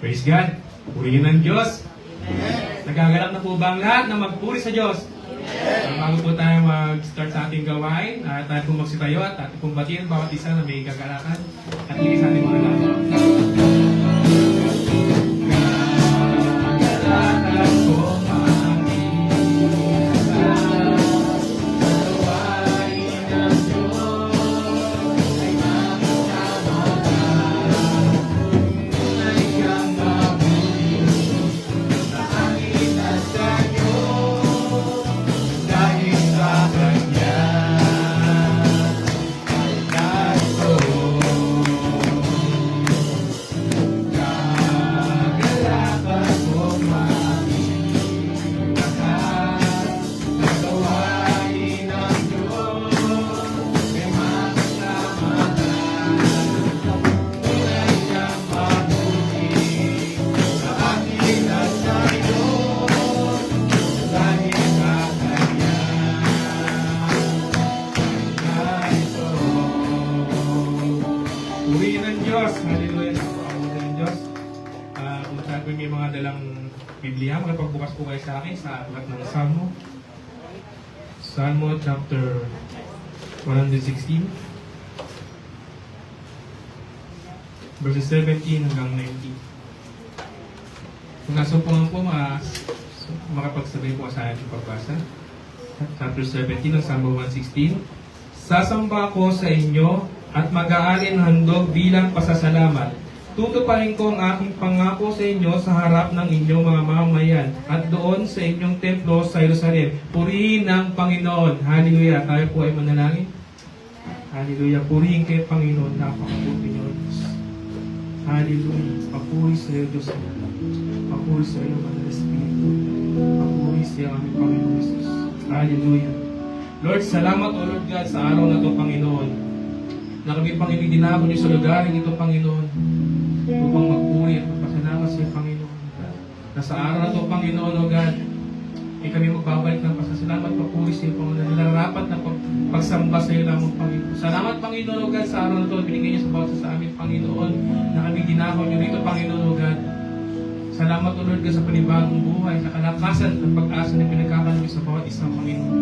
Praise God. Purihin ang Diyos. Nagagalak na po ba ang lahat na magpuri sa Diyos? Bago po tayo mag-start sa ating gawain, tayo po magsitayo at ating pong batiin bawat isa na may kagalakan at hindi sa ating mga lahat. Purihin ang Diyos. Hallelujah. Purihin ang Diyos. Kung saan may mga dalang Biblia, makapagbukas po kayo sa akin sa aklat ng Salmo. Salmo chapter 116. Verses 17 hanggang 19. Kung nasumpungan po, makapagsabay po sa ating pagbasa. Chapter 17 ng Salmo 116. Sasamba ko sa inyo at mag-aalin handog bilang pasasalamat. Tutuparin ko ang aking pangako sa inyo sa harap ng inyong mga mamamayan at doon sa inyong templo sa Jerusalem. Purihin ang Panginoon. Hallelujah. Tayo po ay manalangin. Hallelujah. Purihin kayo, Panginoon. Napakabuti niyo, Diyos. Hallelujah. Papuri sa iyo, Diyos. Papuri sa iyo, Manang Espiritu. Papuri sa iyo, aming Panginoon Jesus. Hallelujah. Lord, salamat, O Lord God, sa araw na ito, Panginoon, na kami, Panginoon, dinako niyo sa lugaring ito, Panginoon, upang magpuri at magpasalamat sa iyo, Panginoon. Na sa araw na ito, Panginoon, O God, kami magbabalik ng pasasalamat, papuri sa iyo, Panginoon, na nararapat na pagsamba sa iyo lamang, Panginoon. Salamat, Panginoon, O God, sa araw na ito, binigay niyo sa bawat sa amin, Panginoon, na kami dinako niyo rito, Panginoon, O God. Salamat, O Lord God, sa panibagong buhay, sa kalakasan at pag-asa na pinagkakaroon niyo sa bawat isang, Panginoon.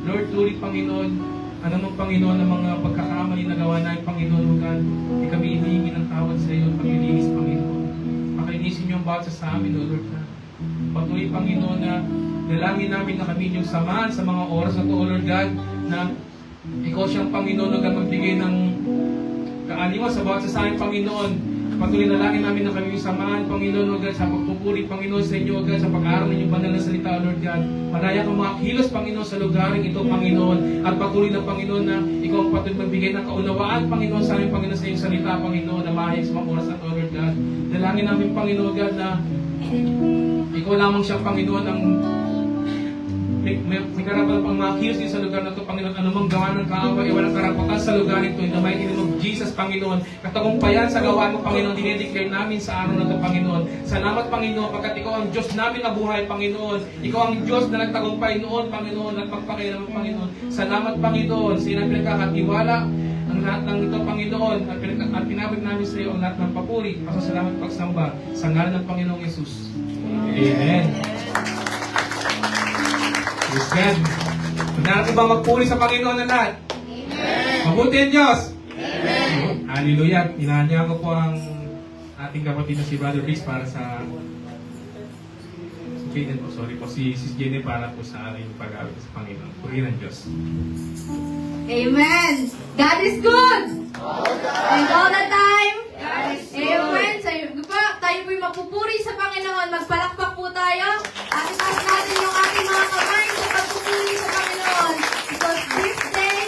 Lord, tuloy, Panginoon, anumang Panginoon ng mga pagkakamali na gawa namin, Panginoon, O God, kami hinihingi ng tawad sa iyo at paglilinis, Panginoon. Pakilinisin niyo ang bawat sa amin, O Lord God. Patuloy, Panginoon, na dalangin namin na kami niyong samahan sa mga oras na ito, O Lord God, na ikaw siyang Panginoon, O God, magbigay ng kaaliwan sa bawat sa amin, Panginoon. Patuloy na langin namin na kami samahan, Panginoon, O God, sa pagpupuri, Panginoon, sa inyo, O God, sa pag-aaral ng inyong banal na salita, O Lord God. Malaya kang mga kilos, Panginoon, sa lugaring ito, Panginoon. At patuloy na, Panginoon, na ikaw ang patuloy magbigay ng kaunawaan, Panginoon, sa aming Panginoon, sa iyong salita, Panginoon, na mahayag sa mga oras na ito, O Lord God. Dalangin namin, Panginoon, God, na ikaw lamang siya, Panginoon, ang may karapat pang mga kilos din sa lugar na ito, Panginoon. Anumang gawa ng kaaway, walang karapatan sa lugar ito. In the mighty name of Jesus, Panginoon. Katagumpayan sa gawa mo, Panginoon, dinedeclare namin sa araw na ito, Panginoon. Salamat, Panginoon, pagkat ikaw ang Diyos namin na buhay, Panginoon. Ikaw ang Diyos na nagtagumpay noon, Panginoon, at pagpakailan mo, Panginoon. Salamat, Panginoon, sa inang pinagkakatiwala ang lahat ng ito, Panginoon, at pinabig namin sa iyo ang lahat ng papuri, pasasalamat, pagsamba, sa ngalan ng Panginoong Yesus. Amen. Praise God. Manaran ko ba magpuri sa Panginoon na lahat? Amen. Mabuti ang Diyos. Amen. Hallelujah. Hinahanya ko po ang ating kapatid na si Brother Reese para sa Jaden po, sorry po, si Jenny para po sa aking pag-aaral sa Panginoon. Purihin ang Diyos. Amen. God is good. And all the time. Amen. Tayo po'y magpupuri sa Panginoon. Magpalakpak po tayo. At itaas natin yung ating mga kamay sa pagpupuri sa Panginoon. Because this day,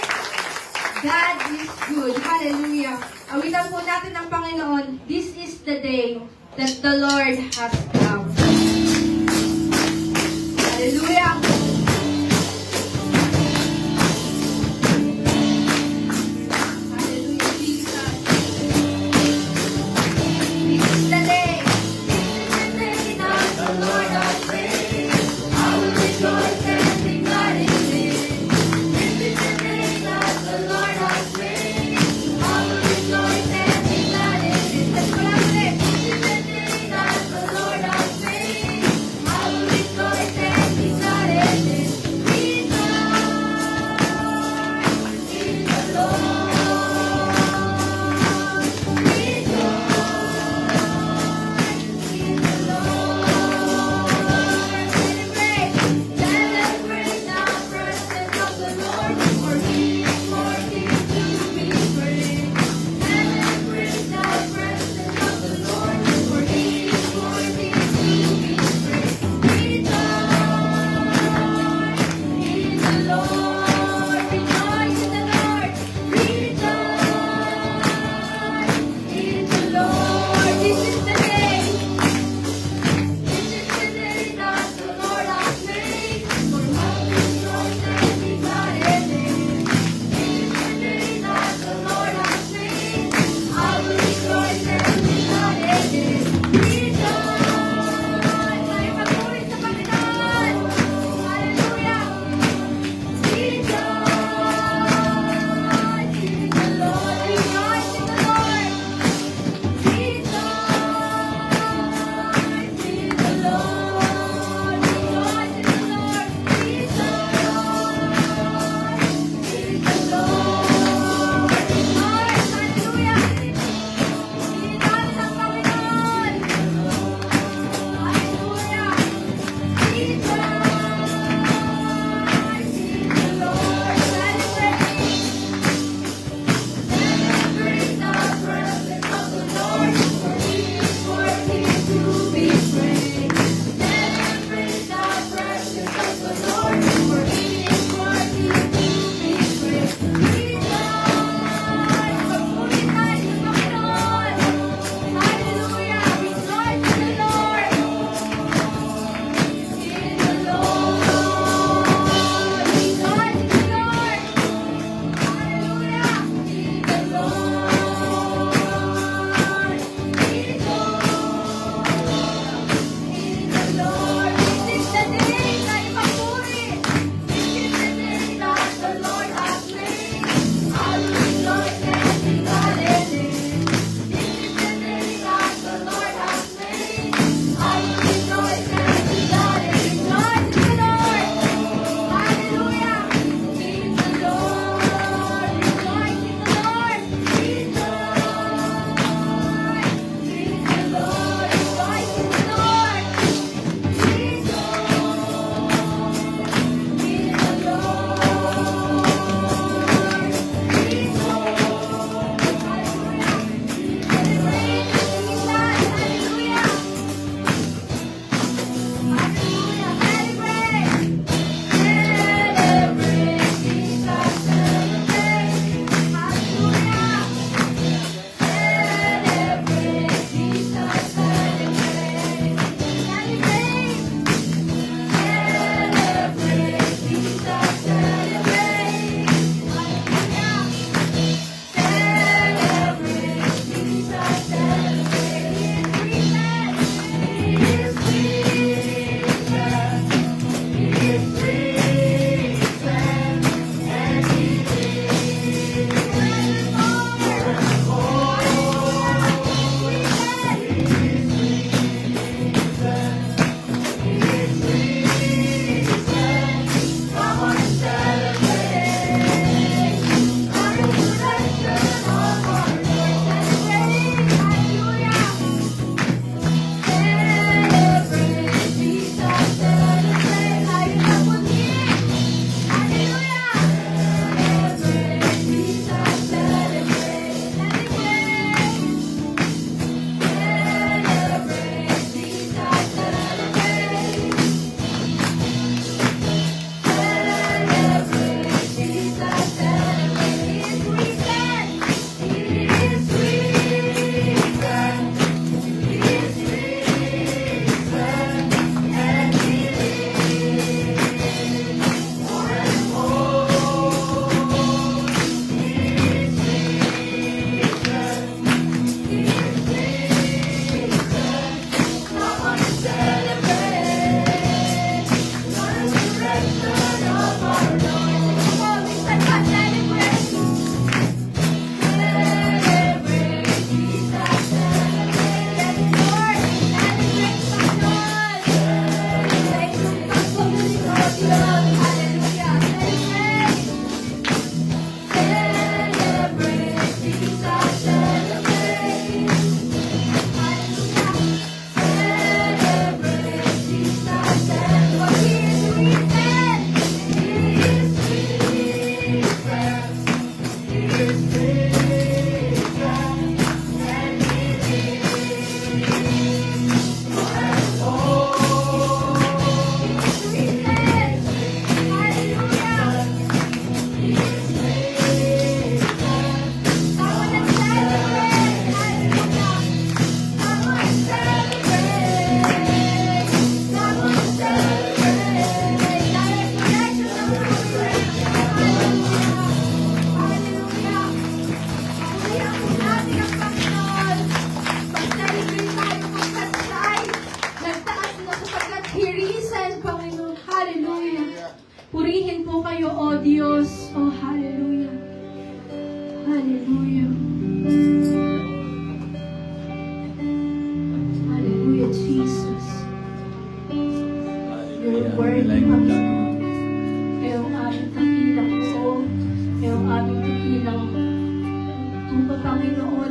God is good. Hallelujah. Awitan po natin ang Panginoon. This is the day that the Lord has come. Hallelujah. Hallelujah.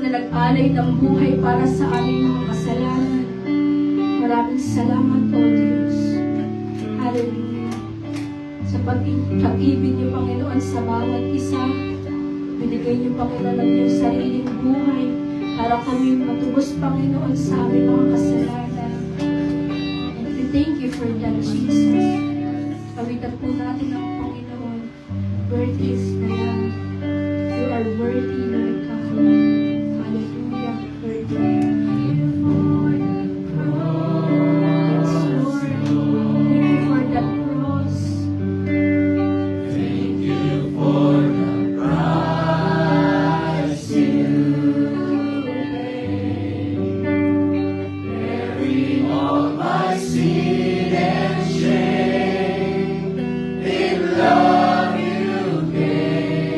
na nag-alay ng buhay para sa aming mga kasalanan. Maraming salamat, O Diyos. Hallelujah. Sa pag-ibig niyo, Panginoon, sa bawat isa, binigay niyo, Panginoon, ang iyong sariling buhay para kami matubos, Panginoon, sa aming mga kasalanan. And we thank you for that, Jesus. Pawitan po natin ang Panginoon. Worthy is the Lamb. You are worthy, Lord God. Hallelujah. Worthy. Sin and shame, in love you gave.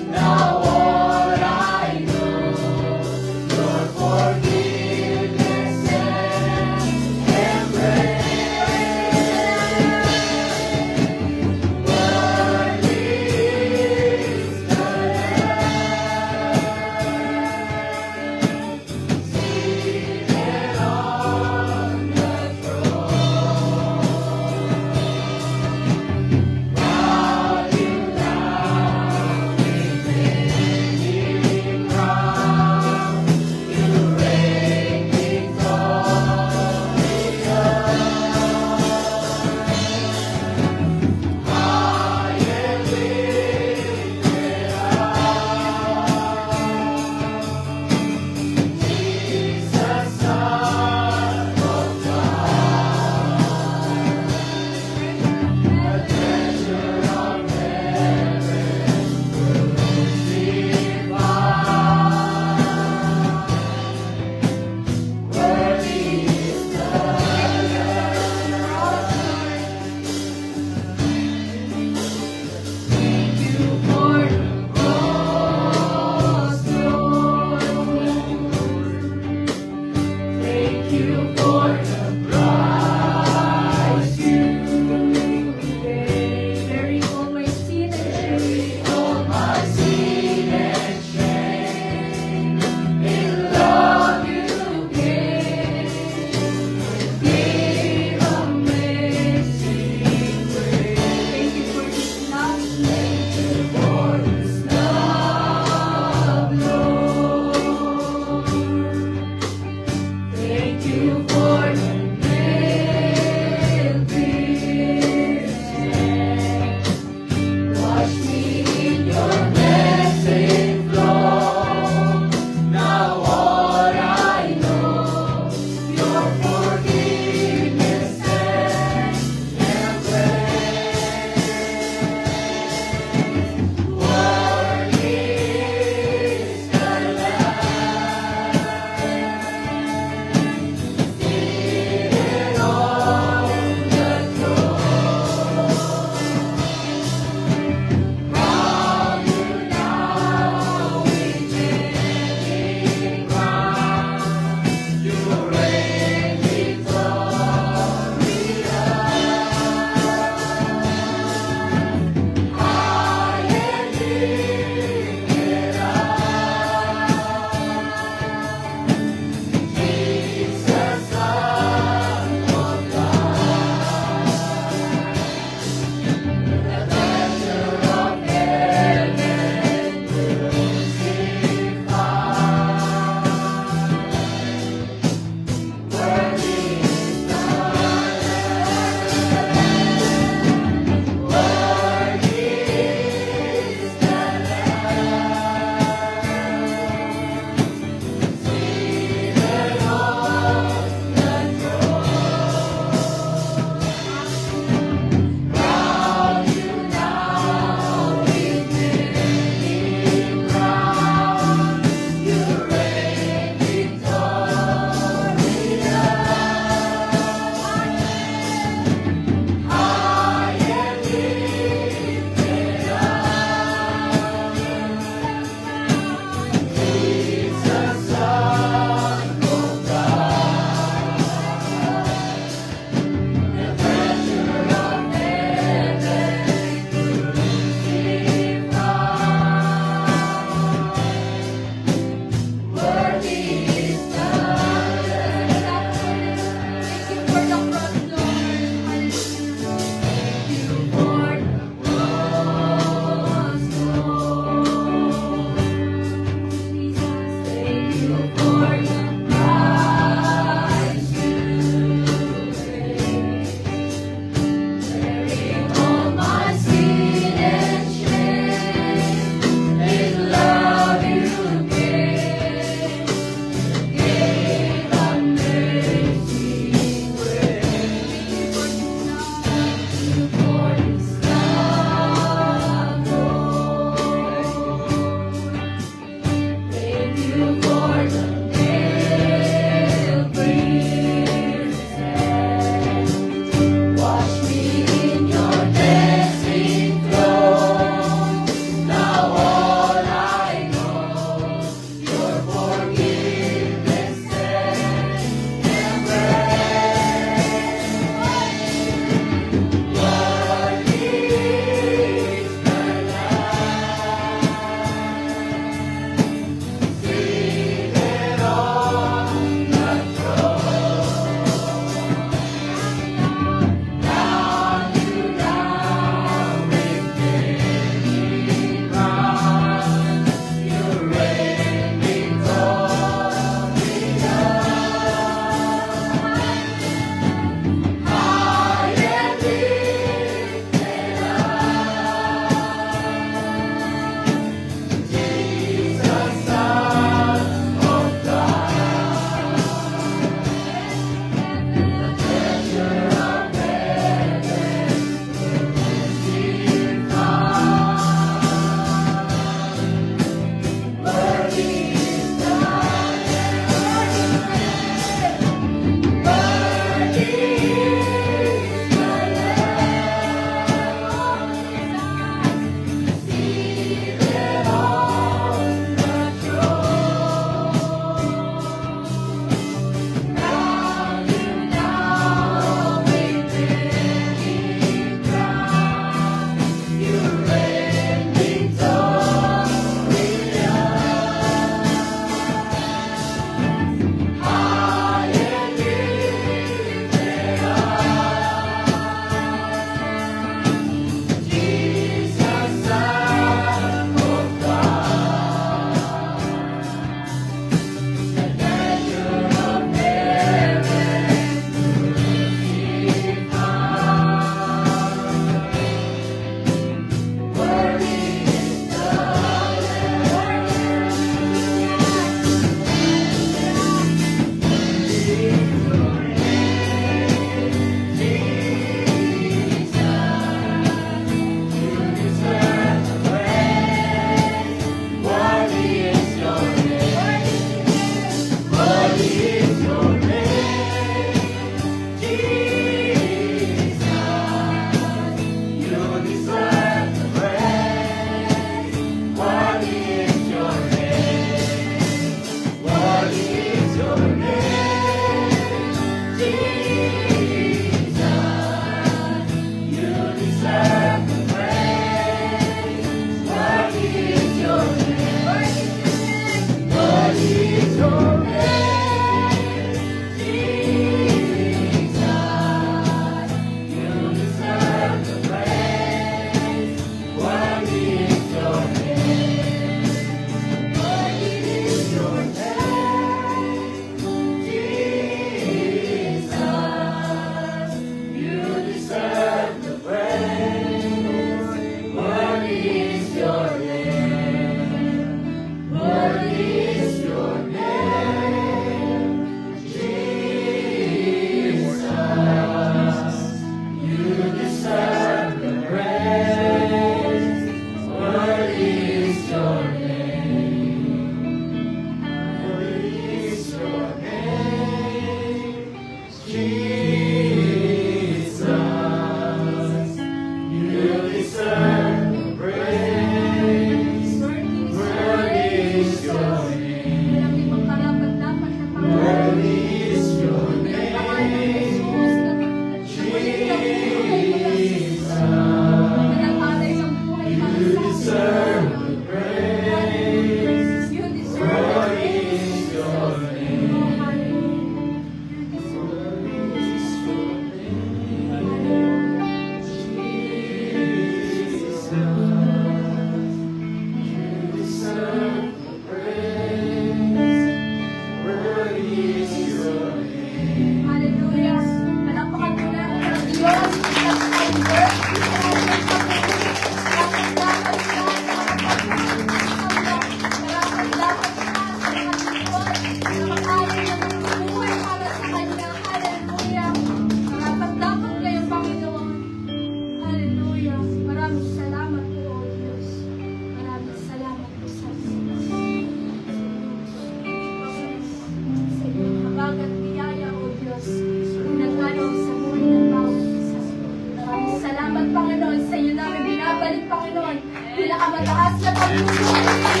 pinakamataas na pagpupuri sa pangalan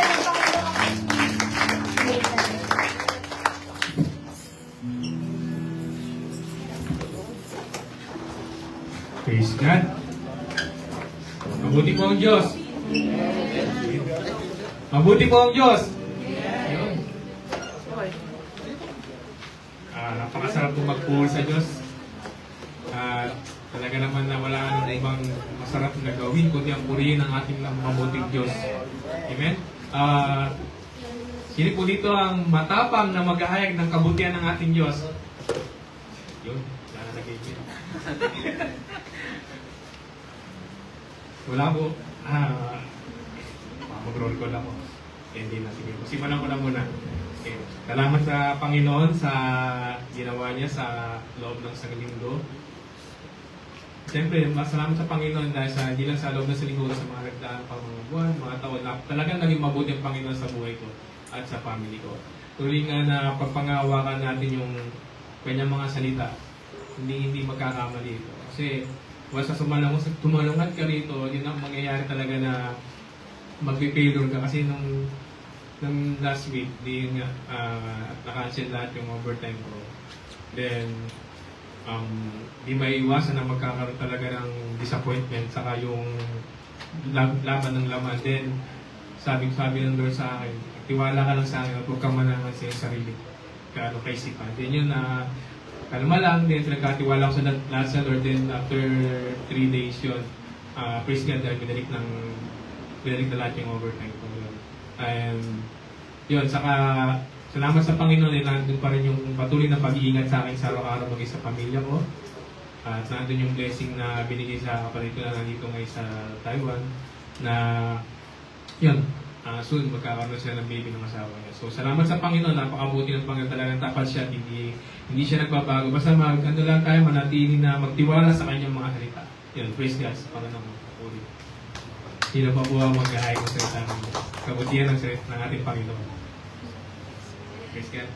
ng Panginoon. Praise God. Mabuti po ang Diyos. Mabuti po ang Diyos. Napakasarap po magpuri sa Diyos. Talaga naman na wala na ibang masarap na gawin kundi ang purihin ng ating mabuting Diyos. Amen? Sino po dito ang matapang na maghahayag ng kabutihan ng ating Diyos? Yun, wala na nag-ibig. Wala po. Mag-roll call ako. Hindi na, sige. Simulan ko na muna. Okay. Salamat sa Panginoon sa ginawa niya sa loob ng isang linggo. Siyempre, masalamat sa Panginoon dahil sa hindi lang sa loob ng linggo, sa mga nagdaan pang mga buwan, mga taon na talagang naging mabuti ang Panginoon sa buhay ko at sa family ko. Tuloy nga na pagpangawakan natin yung kanyang mga salita, hindi magkakamali ito. Kasi once na tumalungan ka rito, yun ang mangyayari talaga na magpipailor ka. Kasi nung last week, na-cancel lahat yung overtime ko. Then, di may iwasan na magkakaroon talaga ng disappointment saka yung laban ng laman. Then, sabi ng Lord sa akin, tiwala ka lang sa akin at huwag kang manangan sa iyong sarili. Kaya kaisipan. Then yun na, kalma lang, then nagkatiwala ko sa Lord. Then after 3 days yun, praise God dahil binalik na lahat yung overtime ko. And yun, saka salamat sa Panginoon na nandun pa rin yung patuloy na pag-iingat sa akin sa araw-araw maging sa pamilya ko. At nandun yung blessing na binigay sa kapatid ko na nandito ngayon sa Taiwan na yun, soon magkakaroon sila ng baby ng asawa niya. So salamat sa Panginoon, napakabuti ng Panginoon, talagang tapat siya, hindi siya nagbabago. Basta lang tayo, manatili na magtiwala sa kanyang mga salita. Yun, praise God sa Panginoon. Sino pa po ang mag-ahayag ng salita ng kabutihan ng ating Panginoon. Praise God.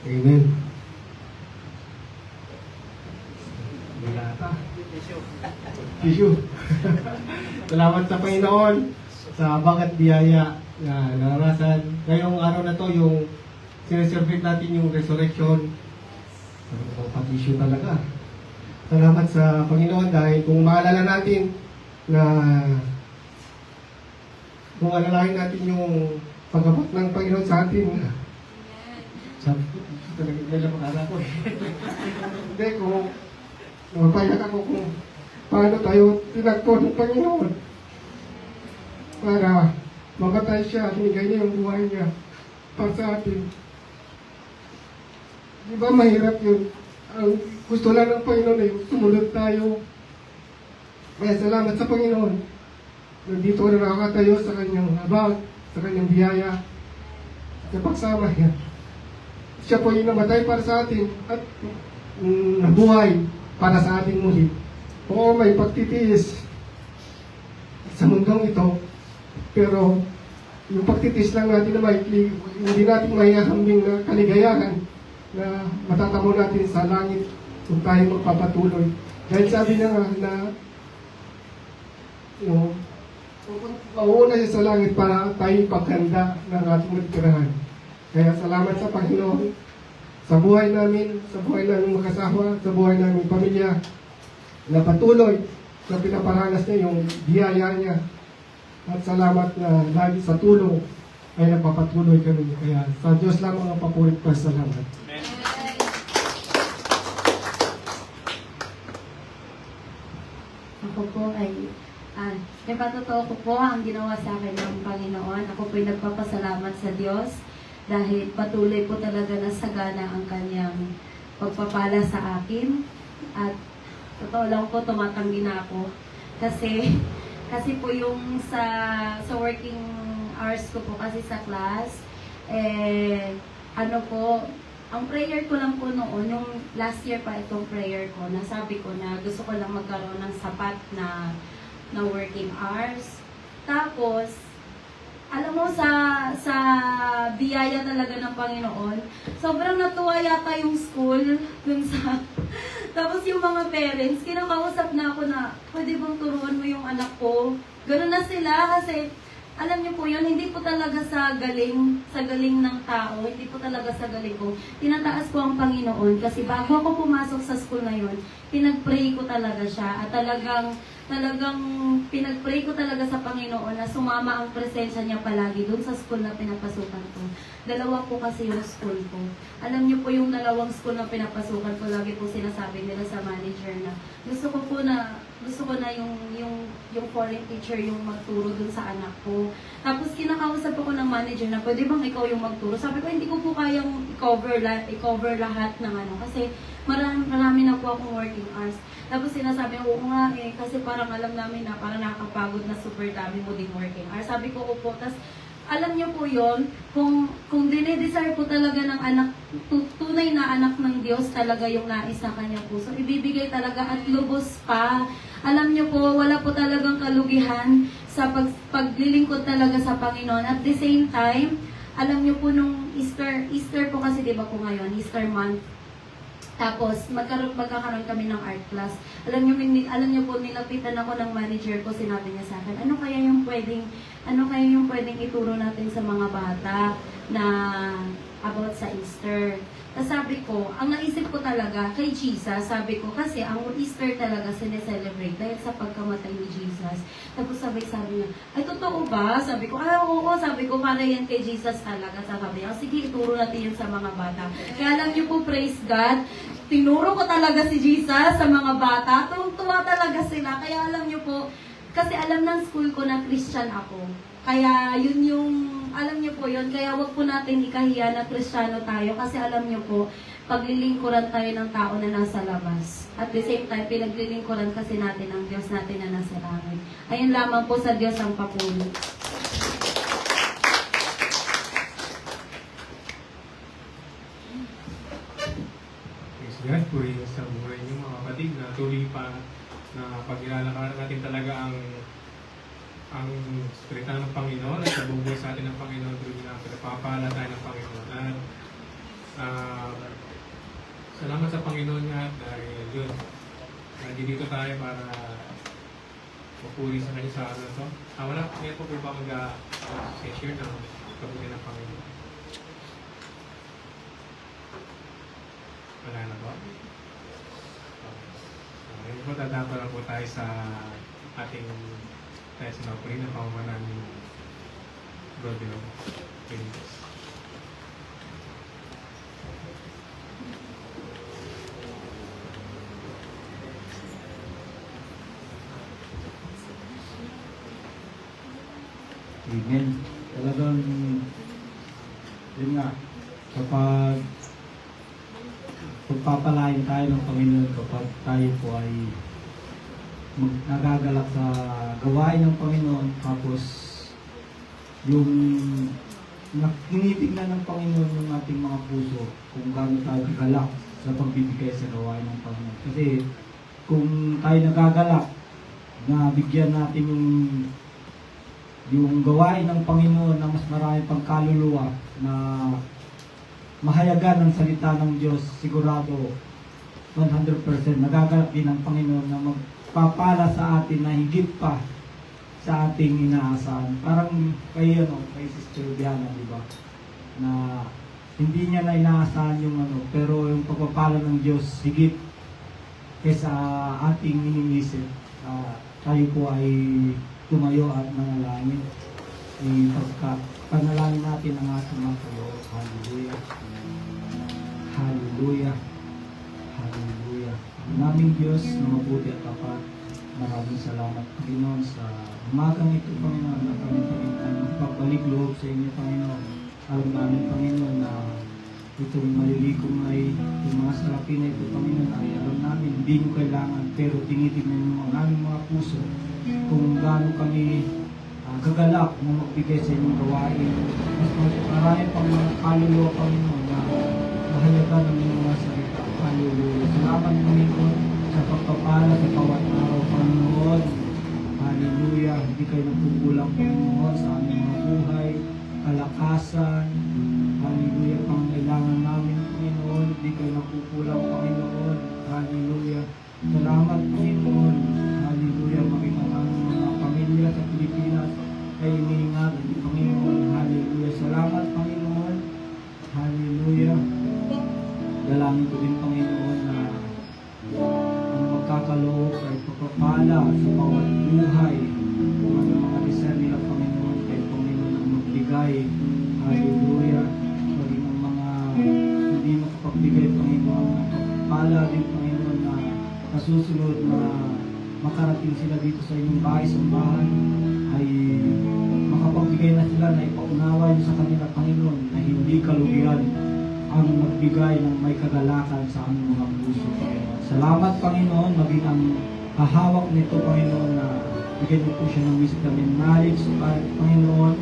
Amen. Wala ka. Tissue. Salamat sa Panginoon sa bagat biyaya na naranasan. Ngayong araw na to, yung sineservate natin yung resurrection. Pag-issue talaga. Salamat sa Panginoon dahil kung maalala natin na kung alalahin natin yung pagkapat ng Panginoon sa atin. Sabi ko, talaga nila makala ko. Hindi, kung mapayak ako kung paano tayo tinagpo ng Panginoon para mamatay siya, hinigay niya yung buhay niya para sa atin. Di ba mahirap yun? Ang gusto lang ng Panginoon ay sumunod tayo. Kaya salamat sa Panginoon. Nandito na nakakatayo sa kanyang about, sa kanyang biyaya, sa pagsama niya. Siya po yung namatay para sa atin at nabuhay para sa ating muli. Oo, may pagtitiis sa mundong ito, pero yung pagtitiis lang natin na maikli, hindi natin mahihambing na kaligayahan na matatamo natin sa langit kung tayo magpapatuloy. Dahil sabi na nga na mauuna siya sa langit para tayo paghanda ng ating matitirahan. Kaya salamat sa Panginoon sa buhay namin mag-asawa, sa buhay namin pamilya, na patuloy na pinaparanas niya yung biyaya niya. At salamat na lagi sa tulong ay nagpapatuloy kami. Kaya sa Diyos lamang ang papurit pa salamat. Ako po ay, napatotoo ko po ang ginawa sa akin ng Panginoon. Ako po ay nagpapasalamat sa Diyos dahil patuloy po talaga nasagana ang kanyang pagpapala sa akin. At totoo lang po, tumatanggi na ako. Kasi po yung sa working hours ko po kasi sa class, ang prayer ko lang po noon, yung last year pa itong prayer ko, nasabi ko na gusto ko lang magkaroon ng sapat na working hours. Tapos, alam mo, sa biyaya talaga ng Panginoon, sobrang natuwa yata yung school dun sa... Tapos yung mga parents, kinakausap na ako na, pwede bang turuan mo yung anak ko? Ganun na sila kasi, alam niyo po yun, hindi po talaga sa galing ng tao, hindi po talaga sa galing ko. Tinataas ko ang Panginoon kasi bago ako pumasok sa school na yun, pinag-pray ko talaga siya at talagang pinag-pray ko talaga sa Panginoon na sumama ang presensya niya palagi doon sa school na pinapasukan ko. Dalawa po kasi yung school ko. Alam niyo po yung dalawang school na pinapasukan ko, lagi po sinasabi nila sa manager na gusto ko na yung foreign teacher yung magturo doon sa anak ko. Tapos kinakausap ako ng manager na pwede bang ikaw yung magturo? Sabi ko hindi ko po kayang i-cover lahat ng kasi marami na po akong working hours. Tapos sinasabi ko, oo nga kasi parang alam namin na parang nakakapagod na super dami mo din working hours. Sabi ko, opo. Tapos alam niyo po yon, kung dinidesire po talaga ng anak, tunay na anak ng Diyos talaga yung nais sa kanyang puso, ibibigay talaga at lubos pa. Alam niyo po, wala po talagang kalugihan sa paglilingkod talaga sa Panginoon. At the same time, alam niyo po nung Easter po kasi 'di ba po ngayon, Easter month. Tapos magkakaroon kami ng art class. Alam niyo po, nilapitan ako ng manager ko, sinabi niya sa akin, ano kaya yung pwedeng ituro natin sa mga bata na about sa Easter. Tapos sabi ko, ang naisip ko talaga kay Jesus, sabi ko, kasi ang Easter talaga sineselebrate dahil sa pagkamatay ni Jesus. Tapos sabi niya, ay totoo ba? Sabi ko, oo, sabi ko, para yan kay Jesus talaga. Sabi niya, sige, ituro natin yun sa mga bata. Kaya alam niyo po, praise God, tinuro ko talaga si Jesus sa mga bata. Tuwa talaga sila. Kaya alam niyo po, kasi alam ng school ko na Christian ako. Kaya yun yung, alam niyo po yun, kaya wag po natin ikahiya na Kristiyano tayo kasi alam niyo po, paglilingkuran tayo ng tao na nasa labas. At the same time, pinaglilingkuran kasi natin ang Diyos natin na nasa langit. Ayun lamang po, sa Diyos ang papuri. Praise God po yung sa buhay niyo mga kapatid na tuloy pa na pag-ilalakaran natin talaga ang salita ng Panginoon at nabubuhay sa atin ng Panginoon tuloy na pinapapala tayo ng Panginoon. At salamat sa Panginoon nga dahil yun, nandito tayo para mapuri sa kanya sa araw na ito. Wala, ngayon po ba mag-share ng kabuti ng Panginoon? Wala na ba? Ngayon po, tatapa lang po tayo sa ating tayo sa napuri na pamamanan ni Brother Benitez. Amen. Talagang, yun nga, kapag pagpapalain tayo ng Panginoon, kapag tayo po ay nagagalak sa gawain ng Panginoon, tapos yung tinitignan ng Panginoon yung ating mga puso kung gaano tayo gagalak sa pagbibigay sa gawain ng Panginoon. Kasi kung tayo nagagalak na bigyan natin yung gawain ng Panginoon na mas marami pang kaluluwa na mahayagan ng salita ng Diyos, sigurado 100% nagagalak din ang Panginoon na magpapala sa atin na higit pa sa ating inaasahan. Parang kay Sister Diana, di ba? Na hindi niya na inaasahan yung pero yung pagpapala ng Diyos higit kaysa ating iniisip. Tayo po ay tumayo at manalangin. Panalangin natin ang ating mga tayo. Hallelujah. Hallelujah. Hallelujah. Naming Diyos na mabuti at tapat, maraming salamat, Panginoon, sa umagang ito, Panginoon, na kami pagbalik loob sa inyo, Panginoon. Alam namin, Panginoon, na itong maliligong ay itong mga sarapin na ito, Panginoon, ay alam namin, hindi nyo kailangan, pero tinitignan nyo ang aming mga puso kung gaano kami gagalak na magbigay sa inyong gawain. Mas marami pang mga kaluluwa, Panginoon, na mahayagan ng inyong mga salita. Hallelujah. Salamat, Panginoon, sa pagpapala sa bawat araw, Panginoon. Hallelujah. Hindi kayo nagkukulang, Panginoon, sa aming mga buhay, kalakasan. Hallelujah. Pangailangan namin, Panginoon. Hindi kayo nagkukulang, Panginoon. Hallelujah. Salamat, Panginoon. Hallelujah. Maging ang aming mga pamilya sa Pilipinas ay iniingatan, Panginoon. Hallelujah. Salamat, Panginoon. Hallelujah. Dalangin ko din, Panginoon, na ang magkakaloob ay pagpapala sa bawat buhay. Kung ano mga desire nila, Panginoon, kay Panginoon ang magbigay. Hallelujah. Maging ang mga hindi makapagbigay, Panginoon, pagpapala din, Panginoon, na kasusunod na makarating sila dito sa inyong bahay, sambahan, ay makapagbigay na sila na ipaunawa nyo sa kanila, Panginoon, na hindi kalugian ang magbigay ng may kagalakan sa aming mga puso, Panginoon. Salamat, Panginoon, maging ang hahawak nito, Panginoon, na bigyan niyo po siya ng wisdom and knowledge, Panginoon,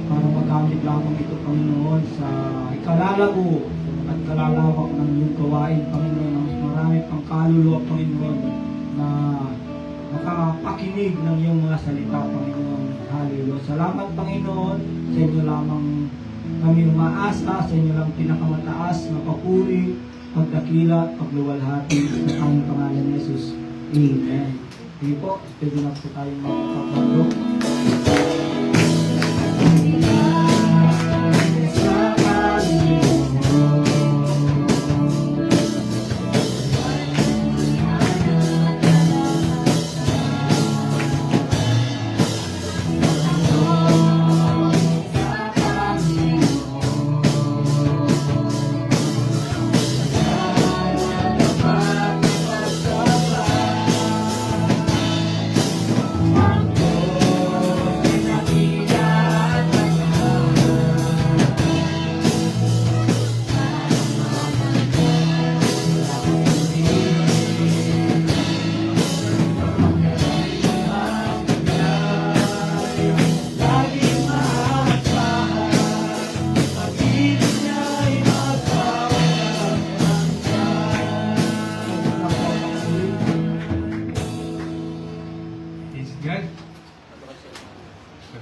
para magamit lamang ito, Panginoon, sa ikalalago at kalalawak ng iyong gawain, Panginoon, na mas marami pang kaluluwa, Panginoon, na makapakinig ng iyong mga salita, Panginoon. Hallelujah. Salamat, Panginoon, sa inyo lamang kami umaasa, sa inyo lang pinakamataas na papuri, pagdakila at pagluwalhati sa aming pangalan ni Jesus. Amen. Sige po, pwede na po tayong magpapagod.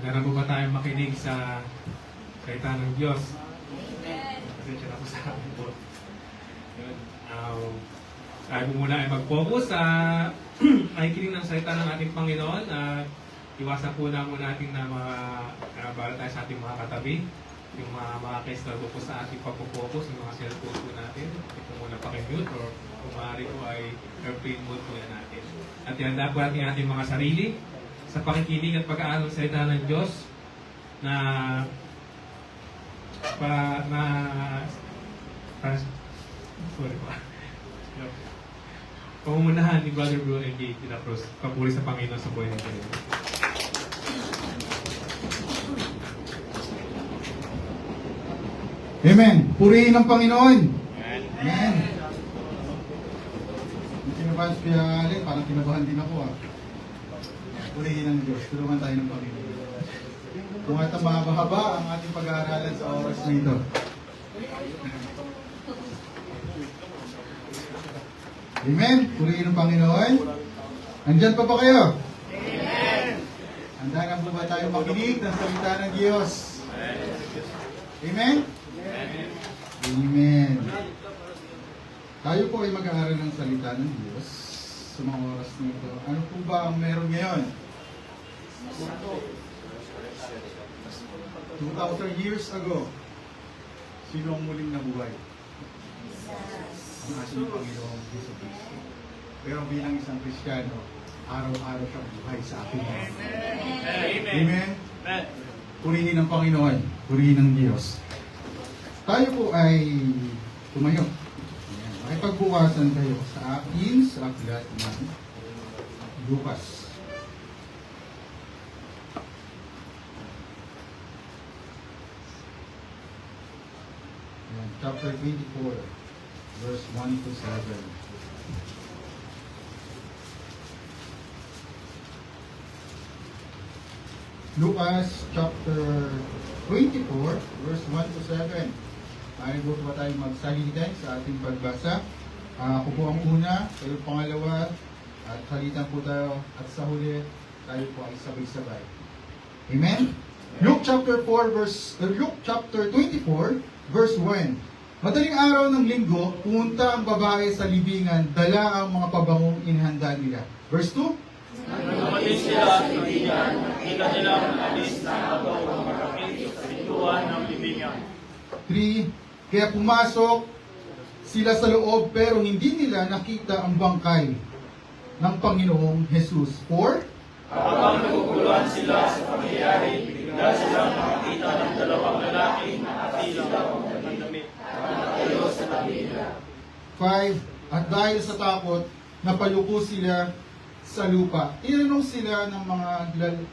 Magdara po ba tayong makinig sa salita ng Diyos? Pasensya na po sa akin po. Yun. Tayo po muna ay mag-focus sa nakikinig ng salita ng ating Panginoon at iwasan po na muna natin na bala tayo sa ating mga katabi. Yung mga kaistorbo po sa ating pagpo-focus, yung mga cellphone po natin. Ito muna pakimute or kung maaari po ay airplane mode po yan natin. At ihanda po natin ating mga sarili sa pakikinig at pag-aaral sa salita ng Diyos na sorry po. Pamumunahan ni Brother Bro and Gay de la Cruz. Papuri sa Panginoon sa buhay nito. Amen. Purihin ang Panginoon. Amen. Yung kinabahan si Kuya Ali, parang kinabahan din ako. Purihin ang Diyos. Tulungan tayo ng Panginoon. Kung at mahaba ang ating pag-aaralan sa oras na ito. Amen. Purihin ang Panginoon. Andyan pa ba kayo? Amen. Handa na po ba tayo makinig ng salita ng Diyos? Amen. Amen. Tayo po ay mag-aaral ng salita ng Diyos sa mga oras nito. Ano po ba ang meron ngayon? 2,000 years ago, sino ang muling nabuhay? Ang ating Panginoong Jesu Cristo. Pero bilang isang Kristiyano, araw-araw siyang buhay sa ating mga. Amen. Purihin ang Panginoon. Purihin ang Diyos. Tayo po ay tumayo. Ayan. Makipagbukasan tayo sa akin sa aklat ng Lucas. Ayan. Chapter 24, verse 1 to 7. Lucas chapter 24, verse 1 to 7. Tayo po ba tayo magsalitan sa ating pagbasa? Ako po ang una, kayo pangalawa, at salitan po tayo, at sa huli, tayo po ay sabay-sabay. Amen? Luke chapter 24, verse 1. Madaling araw ng linggo, pumunta ang babae sa libingan, dala ang mga pabangong inihanda nila. Verse 2. Dumating sila sa libingan, nakita nilang alis na agaw ang marakit sa pintuan ng libingan. 3. Kaya pumasok sila sa loob pero hindi nila nakita ang bangkay ng Panginoong Jesus. 4. Habang naguguluhan sila sa pangyayari, bigla silang nakakita ng dalawang lalaki na katilang ng damit. Nakatayo sa tabi nila. 5. At dahil sa takot, napayuko sila sa lupa. Tinanong sila ng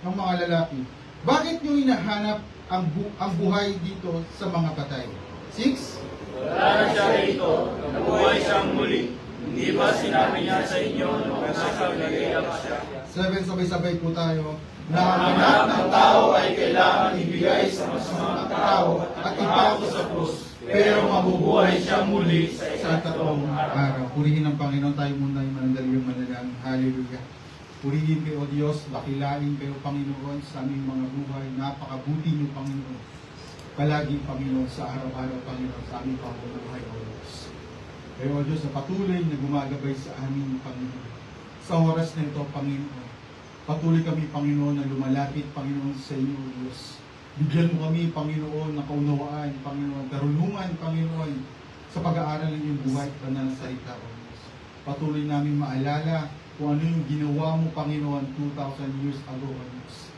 mga lalaki, bakit nyo hinahanap ang buhay dito sa mga patay? 6. Wala na siya rito, nabuhay siyang muli. Hindi ba sinabi niya sa inyo nung nasa Galilea siya? 7. Sabay-sabay po tayo. Na ang anak ng tao ay kailangan ibigay sa masamang tao at ipako sa krus. Pero mabubuhay siya muli Sa tatlong araw. Purihin ang Panginoon, tayo muna yung manandaligang manalangin. Hallelujah. Purihin kayo, O Diyos, dakilain kayo, Panginoon, sa aming mga buhay. Napakabuti niyo, Panginoon. Palagi, Panginoon, sa araw-araw, Panginoon, sa aming pamumuhay, O Diyos. Kayo, O Diyos, na patuloy na gumagabay sa aming Panginoon. Sa oras na ito, Panginoon, patuloy kami, Panginoon, na lumalapit, Panginoon, sa inyo, O Diyos. Bigyan mo kami, Panginoon, ng kaunawaan, Panginoon, karunungan, Panginoon, sa pag-aaral ng iyong buhay at banal na salita, O Diyos. Patuloy namin maalala kung ano yung ginawa mo, Panginoon, 2,000 years ago, O Diyos.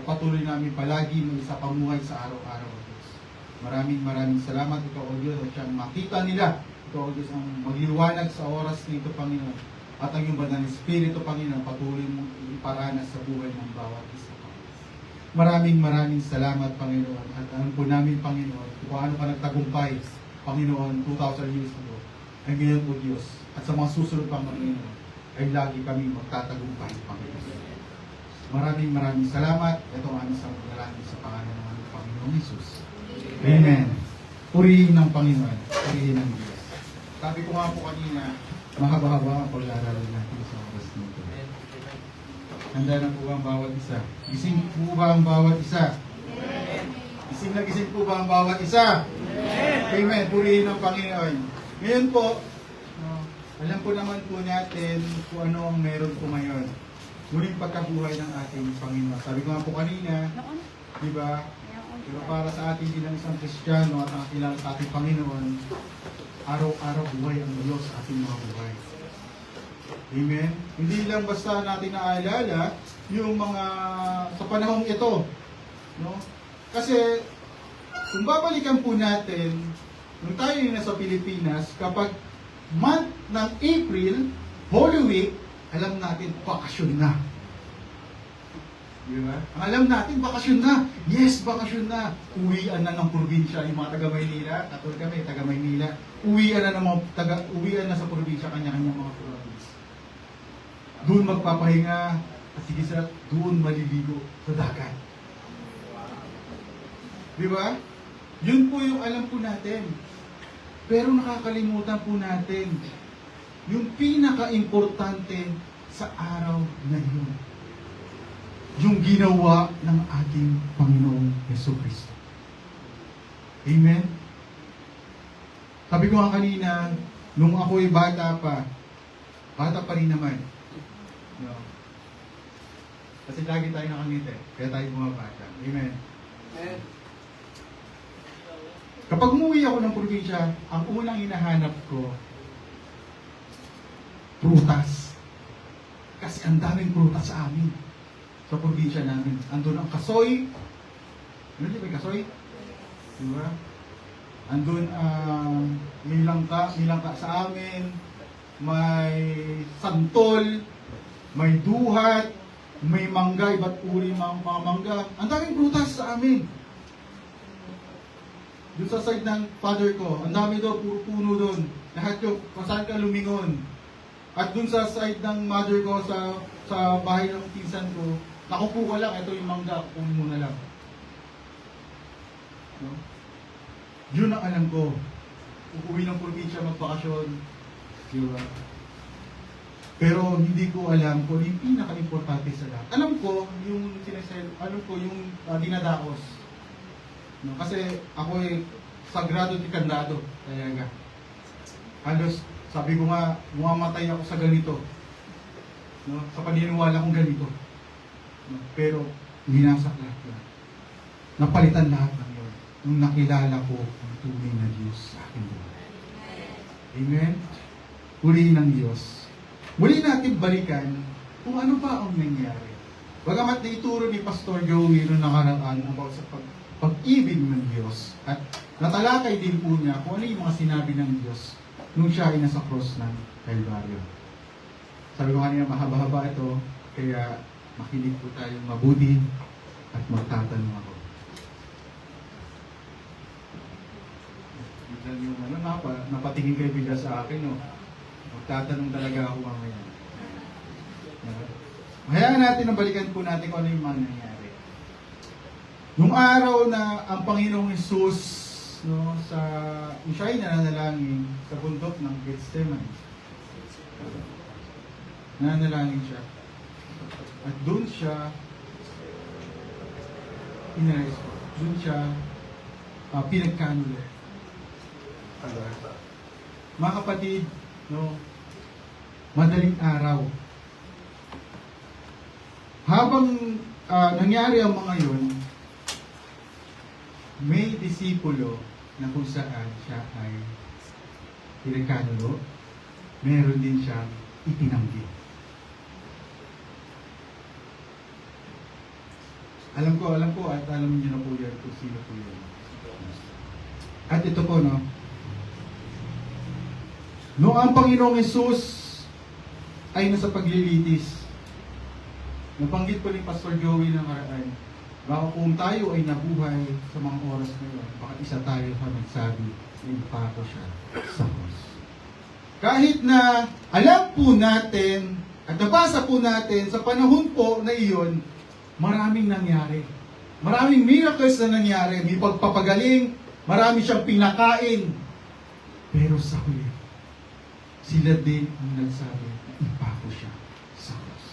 Patuloy namin palagi mo sa pamuhay sa araw-araw, O Diyos. Maraming salamat, Ikaw, O Diyos, at siyang makita nila, Ikaw, O Diyos, ang magliwanag sa oras nito, Panginoon. At ang iyong banal na Espiritu, Panginoon, patuloy mong iparanas sa buhay ng bawat isa. Maraming salamat, Panginoon. At alam po namin, Panginoon, kung paano ka nagtagumpay, Panginoon, 2,000 years ago. Ay ngayon po, Diyos. At sa mga susunod pang Panginoon, ay lagi kami magtatagumpay, Panginoon. Maraming salamat. Ito ang aming sa panalangin sa pangalan ng aming Panginoong Jesus. Amen. Purihin ng Panginoon. Purihin ng Diyos. Sabi ko nga po kanina, mahaba-haba ang pag-aaralan natin sa oras nito. Handa na po ba ang bawat isa? Gising po ba ang bawat isa? Gising na gising po ba ang bawat isa? Amen. Purihin ng Panginoon. Ngayon po, alam po naman po natin kung ano ang meron po ngayon. Muling pagkabuhay ng ating Panginoon. Sabi ko nga po kanina, di ba? Pero para sa ating bilang isang Kristiyano at ang kilala sa ating Panginoon, araw-araw buhay ang Diyos sa ating mga buhay. Amen? Hindi lang basta natin naalala yung mga sa panahong ito. No? Kasi kung babalikan po natin, nung tayo yung nasa Pilipinas, kapag month ng April, Holy Week, alam natin, bakasyon na. Di ba? Ang alam natin, bakasyon na. Yes, bakasyon na. Uwian na ng probinsya, yung mga taga-Maynila, katulad kami, taga-Maynila, uwian na sa probinsya, kanya-kanya mga province. Doon magpapahinga, at sige sa doon maliligo sa dagat. Di ba? Yun po yung alam po natin. Pero nakakalimutan po natin yung pinaka-importante sa araw na yun. Yung ginawa ng ating Panginoong Jesucristo. Amen? Sabi ko nga kanina, nung ako'y bata pa rin naman. No? Kasi lagi tayo nakangiti, kaya tayo bumabata. Amen? Kapag umuwi ako ng probinsya, ang unang hinahanap ko, prutas. Kasi ang daming prutas sa amin. Sa probinsya namin. Andun ang kasoy. Ano di ba yung kasoy? Diba? Andun may langka sa amin. May santol. May duhat. May mangga. Iba't uri mga mangga. Ang daming prutas sa amin. Doon sa side ng father ko, ang dami daw, puro puno doon. Lahat yung, kung saan ka lumingon. At doon sa side ng mother ko, sa bahay ng pinsan ko, nakupo ka lang, ito yung mangga, kukunin mo na lang. No? Yun ang alam ko. Uuwi ng probinsya, magbakasyon. Diba? Pero hindi ko alam kung yung pinaka-importante sa lahat. Alam ko, yung dinadaos. No, kasi ako sagrado di kandado. Kaya nga. Halos, sabi ko nga, mumamatay ako sa ganito. No, sa paniniwala kong ganito. No, pero, winasak lahat yan. Napalitan lahat ng yun. Nung nakilala ko ang tunay na Diyos sa aking buhay. Amen? Purihin ng Diyos. Muli natin balikan kung ano pa ang nangyari. Bagamat na ituro ni Pastor Joey noong nakaraan about sa pag-ibig ng Diyos at natalakay din po niya kung ano yung mga sinabi ng Diyos nung siya ay nasa cross ng Calvario. Sabi ko kanina, mahaba-haba ito, kaya makinig po tayong mabuti at magtatanong ako. Yung napatingin kayo bigla sa akin, no? Magtatanong talaga ako mamaya. Hayaan natin ang balikan po natin kung ano yung mga nangyari. Nung araw na ang Panginoong Hesus, no, siya ay nananalangin sa bundok ng Gethsemane. Nananalangin siya. At doon siya doon siya pinagkanulo. Mga kapatid, no, madaling araw. Habang nangyari ang mga yun, may disipulo na kung saan siya ay pinagkanulo, meron din siyang itinanggi. Alam ko, at alam niyo na po yan kung sino po yun. At ito po, no, noong ang Panginoong Hesus ay nasa paglilitis, nabanggit po ni Pastor Joey ng karaan, baka kung tayo ay nabuhay sa mga oras na yun, baka isa tayo sa nagsabi, impako siya sa cross. Kahit na alam po natin, at nabasa po natin, sa panahon po na iyon, maraming nangyari. Maraming miracles na nangyari. May pagpapagaling, marami siyang pinakain. Pero sa huli, sila din ang nagsabi, impako siya sa cross.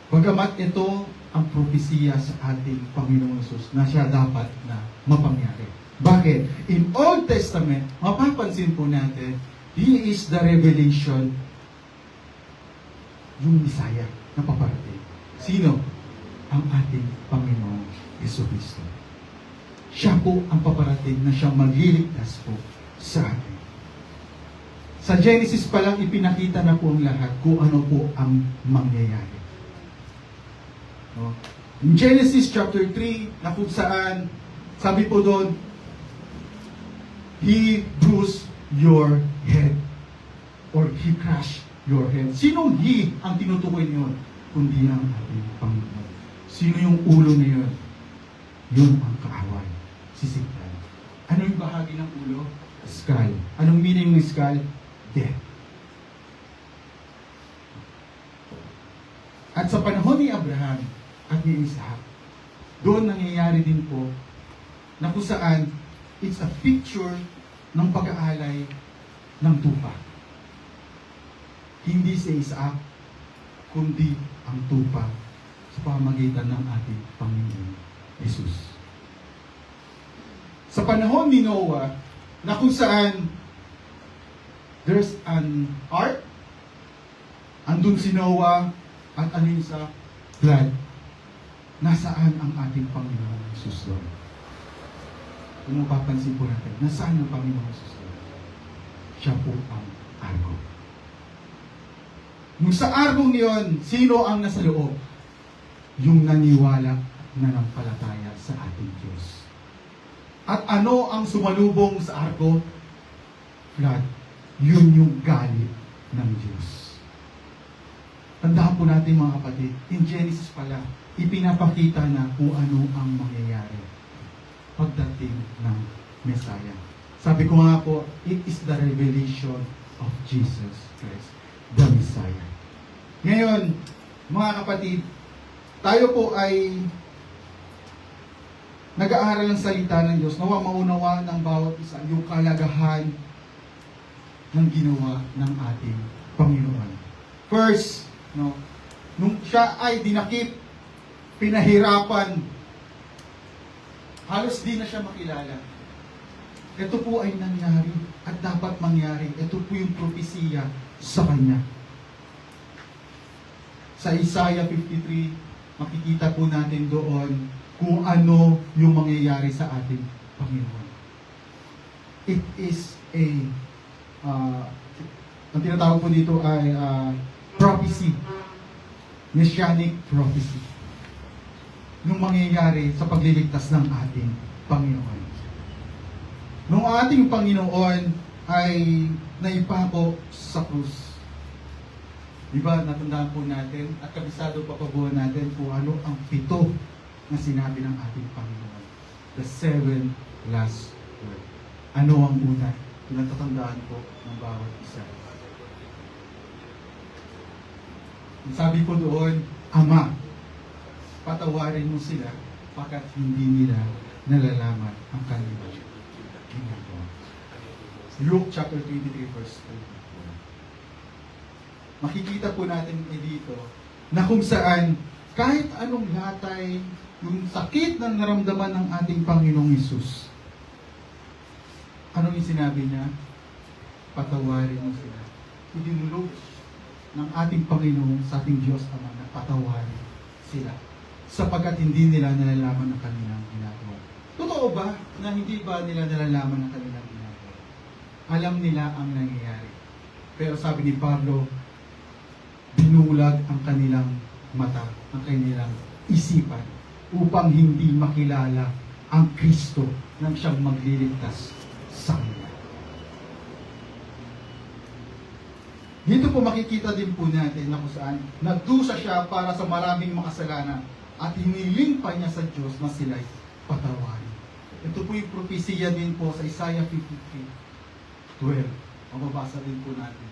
Bagamat ito ang propesiya sa ating Panginoong Hesus na siya dapat na mapangyari. Bakit? In Old Testament, mapapansin po natin, He is the revelation, yung Messiah na paparating. Sino? Ang ating Panginoong Jesucristo. Siya po ang paparating na siyang magliligtas po sa atin. Sa Genesis pa lang, ipinakita na po ang lahat kung ano po ang mangyayari. No? In Genesis chapter 3, na kung saan, sabi po doon, He bruised your head. Or He crushed your head. Sinong He ang tinutukoy niyon? Kundi ang ating Panginoon. Sino yung ulo na yun? Yun ang kaaway. Sisiktan. Ano yung bahagi ng ulo? Skull. Anong meaning ng skull? Death. At sa panahon ni Abraham at ni Isaac, doon nangyayari din po na kung saan it's a picture ng pag-aalay ng tupa. Hindi si Isaac, kundi ang tupa sa pamamagitan ng ating Panginoon Jesus. Sa panahon ni Noah, na kung saan there's an ark, andun si Noah, at ano yun sa flood, nasaan ang ating Panginoon Jesus doon? Kung mapapansin po natin, nasaan ang Panginoon Jesus doon? Siya po ang arko. Nung sa arkong yun, sino ang nasa loob? Yung naniwala na nampalataya sa ating Diyos. At ano ang sumalubong sa arko? Flood. Yun yung galit ng Diyos. Tandaan po natin mga kapatid, in Genesis pala, ipinapakita na kung ano ang mangyayari pagdating ng Messiah. Sabi ko nga po, it is the revelation of Jesus Christ, the Messiah. Ngayon, mga kapatid, tayo po ay nag-aaral ng salita ng Diyos, nawa maunawaan ng bawat isa yung kalagahan ng ginawa ng ating Panginoon. First, no, nung siya ay dinakip, pinahirapan, halos di na siya makilala. Ito po ay nangyari at dapat mangyari. Ito po yung propesiya sa kanya. Sa Isaiah 53, makikita po natin doon kung ano yung mangyayari sa ating Panginoon. It is ang tinatawag po dito ay prophecy. Messianic prophecy. Nung mangyayari sa pagliligtas ng ating Panginoon. Nung ating Panginoon ay naipako sa krus. Diba, natandaan po natin at kabisado pa po natin kung ano ang 7 na sinabi ng ating Panginoon. The 7 last word. Ano ang una? Natatandaan po ng bawat isa. Sabi ko doon, Ama, patawarin mo sila pagkat hindi nila nalalaman ang kanilang ginagawa. Luke chapter 23 verse 24. Makikita po natin dito na kung saan kahit anong latay, yung sakit ng naramdaman ng ating Panginoong Hesus, anong yung sinabi niya? Patawarin mo sila. Idinulog ng ating Panginoon sa ating Diyos Ama na patawarin sila sapagkat hindi nila nalalaman ang kanilang ginagawa. Totoo ba na hindi ba nila nalalaman ang kanilang ginagawa? Alam nila ang nangyayari. Pero sabi ni Pablo, binulag ang kanilang mata, ang kanilang isipan upang hindi makilala ang Kristo nang siyang magliligtas sa kanila. Dito po makikita din po natin na kung saan nagdusa siya para sa maraming makasalanan at hiniling pa niya sa Diyos na sila'y patawarin. Ito po yung propesiya din po sa Isaiah 53:12. Mababasa din po natin.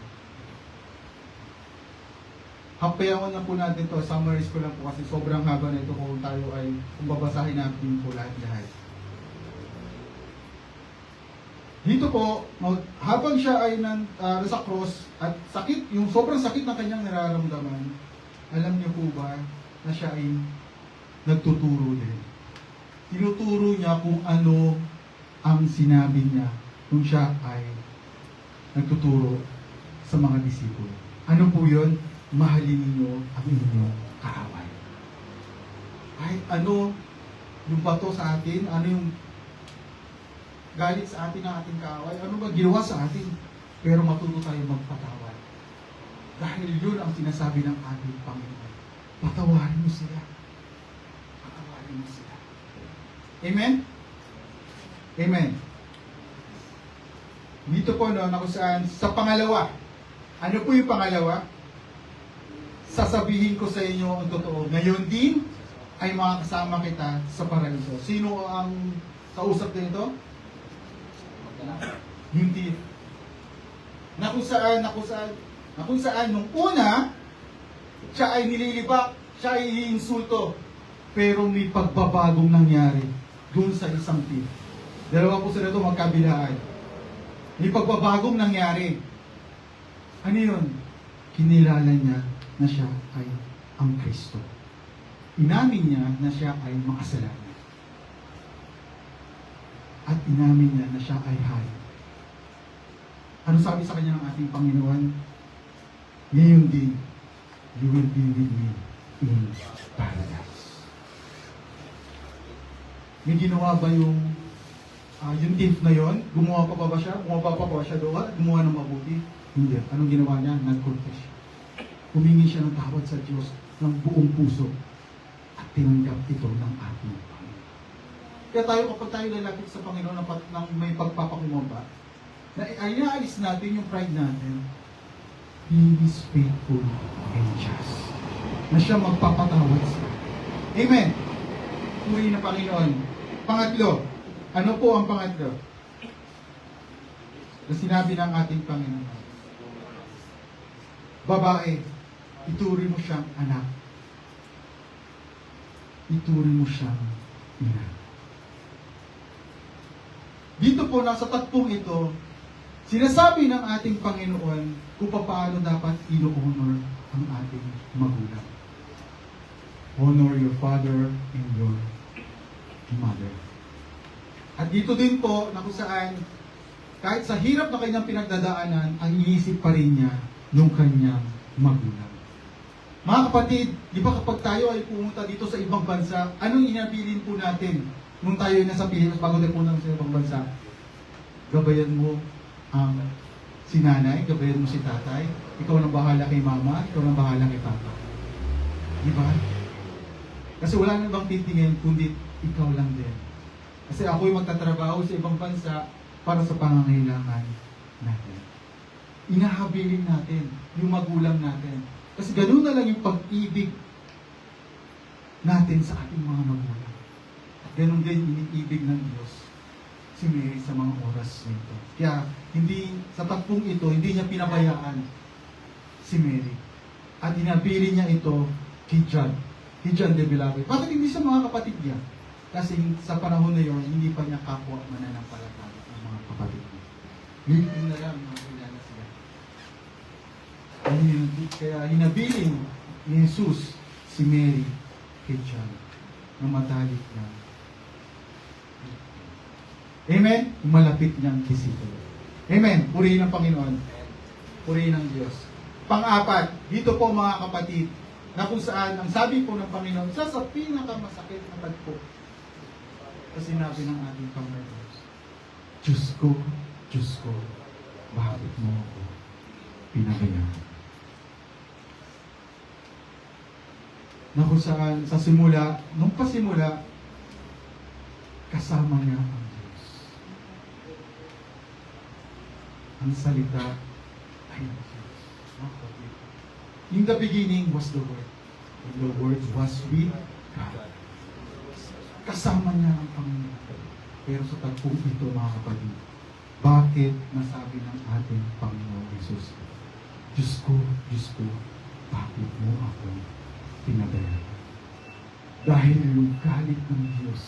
Hapayawan na po natin to. Summarize ko lang po kasi sobrang haba na ito kung tayo ay kung babasahin natin po lahat. Dito po, habang siya ay nasa cross at sakit, yung sobrang sakit na kanyang nararamdaman, alam niyo po ba na siya ay nagtuturo din. Tinuturo niya kung ano ang sinabi niya kung siya ay nagtuturo sa mga disipulo. Ano po yun? Mahalin ninyo ang inyong kaaway. Kahit ano yung bato sa atin, ano yung galit sa atin ng ating kaaway, ano ba ginawa sa atin? Pero matuto tayo magpatawad. Dahil yun ang sinasabi ng ating Panginoon. Patawarin mo sila. mo sila. Amen? Amen. Dito po, no, na kung saan, sa pangalawa. Ano po yung pangalawa? Sasabihin ko sa inyo ang totoo. Ngayon din, ay makakasama kita sa paraiso. Sino ang kausap nito? Yung thief. Na kung saan, nung una, siya ay nililibak, siya ay insulto. Pero may pagbabagong nangyari dun sa isang thief. Dalawa po sila ito magkabilaan. May pagbabagong nangyari. Ano yun? Kinilala niya na siya ay ang Kristo. Inamin niya na siya ay makasalanan. At inamin niya na siya ay hari. Ano sabi sa kanya ng ating Panginoon? Ngayon din, you will be with me in paradise. May ginawa ba yung thief na yon? Gumawa pa ba siya? Gumawa pa ba siya doon? Gumawa ng mabuti? Hindi. Anong ginawa niya? Nag-confess siya. Humingi siya ng tawad sa Diyos ng buong puso at tinanggap ito ng ating Panginoon. Kaya tayo, kapag tayo lalapit sa Panginoon ng may pagpapakumamba, na ay inaalis natin yung pride natin, He is faithful and just. Na siya magpapatawad sa atin. Amen! Puri na Panginoon. Pangatlo, ano po ang pangatlo? Na sinabi ng ating Panginoon. Babae, ituri mo siyang anak. Ituri mo siyang ina. Dito po, nasa tatlong ito, sinasabi ng ating Panginoon kung paano dapat ino-honor ang ating magulang. Honor your father and your mother. At dito din po, na kung saan, kahit sa hirap na kanyang pinagdadaanan, ang inisip pa rin niya yung kanyang magulang. Mga kapatid, di ba kapag tayo ay pumunta dito sa ibang bansa, anong inabilin po natin nung tayo ay nasa Pilipinas bago tayo pumunta sa ibang bansa? Gabayan mo ang si nanay, gabayan mo si tatay, ikaw nang bahala kay mama, ikaw nang bahala kay papa. Di ba? Kasi wala nang ibang titingin, kundi ikaw lang din. Kasi ako'y magtatrabaho sa ibang bansa para sa pangangailangan natin. Inahabilin natin yung magulang natin. Kasi ganoon na lang yung pag-ibig natin sa ating mga magulang. At ganoon din iniibig ng Diyos si Mary sa mga oras nito. Kaya hindi sa tampong ito, hindi niya pinabayaan si Mary. At inabili niya ito kay John de Belaque. Bakit hindi sa mga kapatid niya? Kasi sa panahon na yun, hindi pa niya kapwa mananampalataya ang mga kapatid niya. Hindi na lang mga kilala sila. Kaya hinabilin ni Jesus si Mary kay John na matalik niya. Amen? Malapit niyang disipulo. Amen? Purihin ng Panginoon. Purihin ng Diyos. Pang-apat, dito po mga kapatid, na kung saan, ang sabi po ng Panginoon, sa pinakamasakit na tagpo, sa sinabi ng ating Panginoon, Diyos ko, bakit mo ako pinabayaan? Na kung saan, sa simula, nung pasimula, kasama niya ang Diyos. Ang salita ay ang Diyos. In the beginning was the Word. And the Word was with God. Kasama niya ang Panginoon. Pero sa tagpong ito, mga kapatid, bakit nasabi ng ating Panginoon Jesus, Diyos ko, bakit mo ako pinabayaan? Dahil yung galit ng Diyos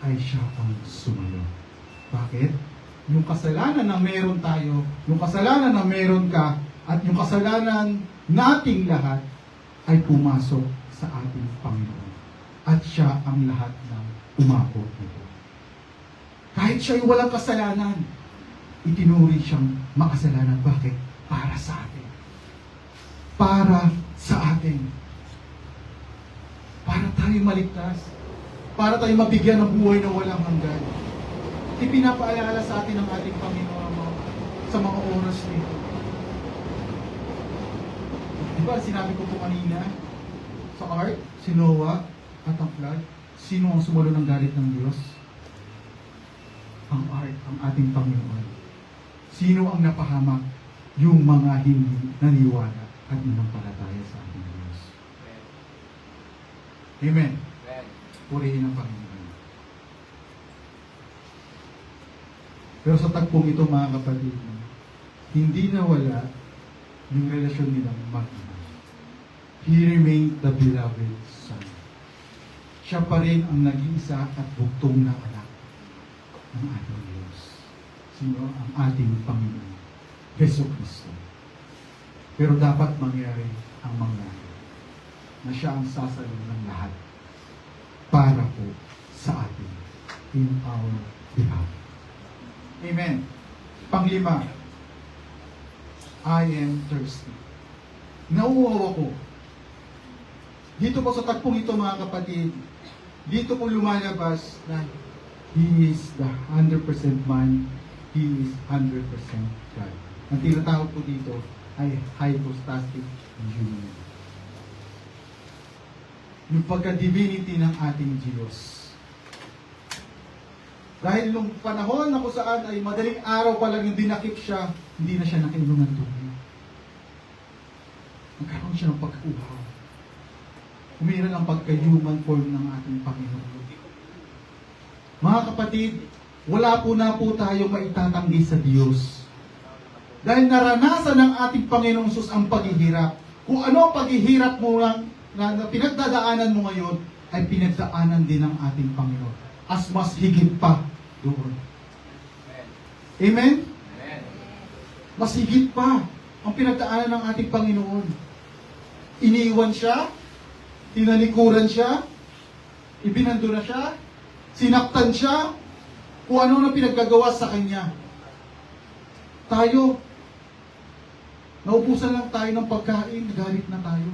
ay siya ang sumayo. Bakit? Yung kasalanan na meron tayo, yung kasalanan na meron ka, at yung kasalanan nating lahat ay pumasok sa ating Panginoon. At siya ang lahat ng umabot nito. Kahit siya ay walang kasalanan, itinuri siyang makasalanan. Bakit? Para sa atin. Para sa atin. Para tayo maligtas. Para tayo mabigyan ng buhay na walang hanggan. Ipinapaalala sa atin ng ating Panginoon sa mga oras nito. Diba, sinabi ko po kanina, Sa ark, si Noah at ang flood. Sino ang sumulo ng galit ng Diyos? Ang ark, ang ating Panginoon. Sino ang napahamak? Yung mga hindi naniwala at nanampalataya sa ating Diyos. Amen. Purihin ang Panginoon. Pero sa tagpong ito, mga kapatid, hindi nawala yung relasyon nilang mag-ina. He remained the beloved Son. Siya pa rin ang nag-iisa at bugtong na anak ng ating Diyos. Sino? Ang ating Panginoon, Hesus Kristo. Pero dapat mangyari ang mangyari na siya ang sasalong ng lahat para po sa atin in our behalf. Amen. Panglima, I am thirsty. Nauuhaw ako. Dito po sa tagpong ito, mga kapatid, dito po lumalabas na He is the 100% man, He is 100% God. Ang tinatawag po dito ay hypostatic union. Yung pagka-divinity ng ating Diyos. Dahil nung panahon na kung saan ay madaling araw pa lang yung dinakip siya, hindi na siya nakainom ng tubig. Nagkaroon siya ng pagkauhaw. Umiral ang pagka-human form ng ating Panginoon. Mga kapatid, wala po na po tayong maitatanggi sa Diyos. Dahil naranasan ng ating Panginoong Sus ang paghihirap. Kung ano ang paghihirap mo lang, na pinagdadaanan mo ngayon, ay pinagdaanan din ng ating Panginoon. As mas higit pa doon. Amen? Mas higit pa ang pinagdaanan ng ating Panginoon. Iniwan siya, tinalikuran siya, ibinando na siya, sinaktan siya, kung ano na pinaggagawa sa kanya. Tayo, naubusan lang tayo ng pagkain, galit na tayo.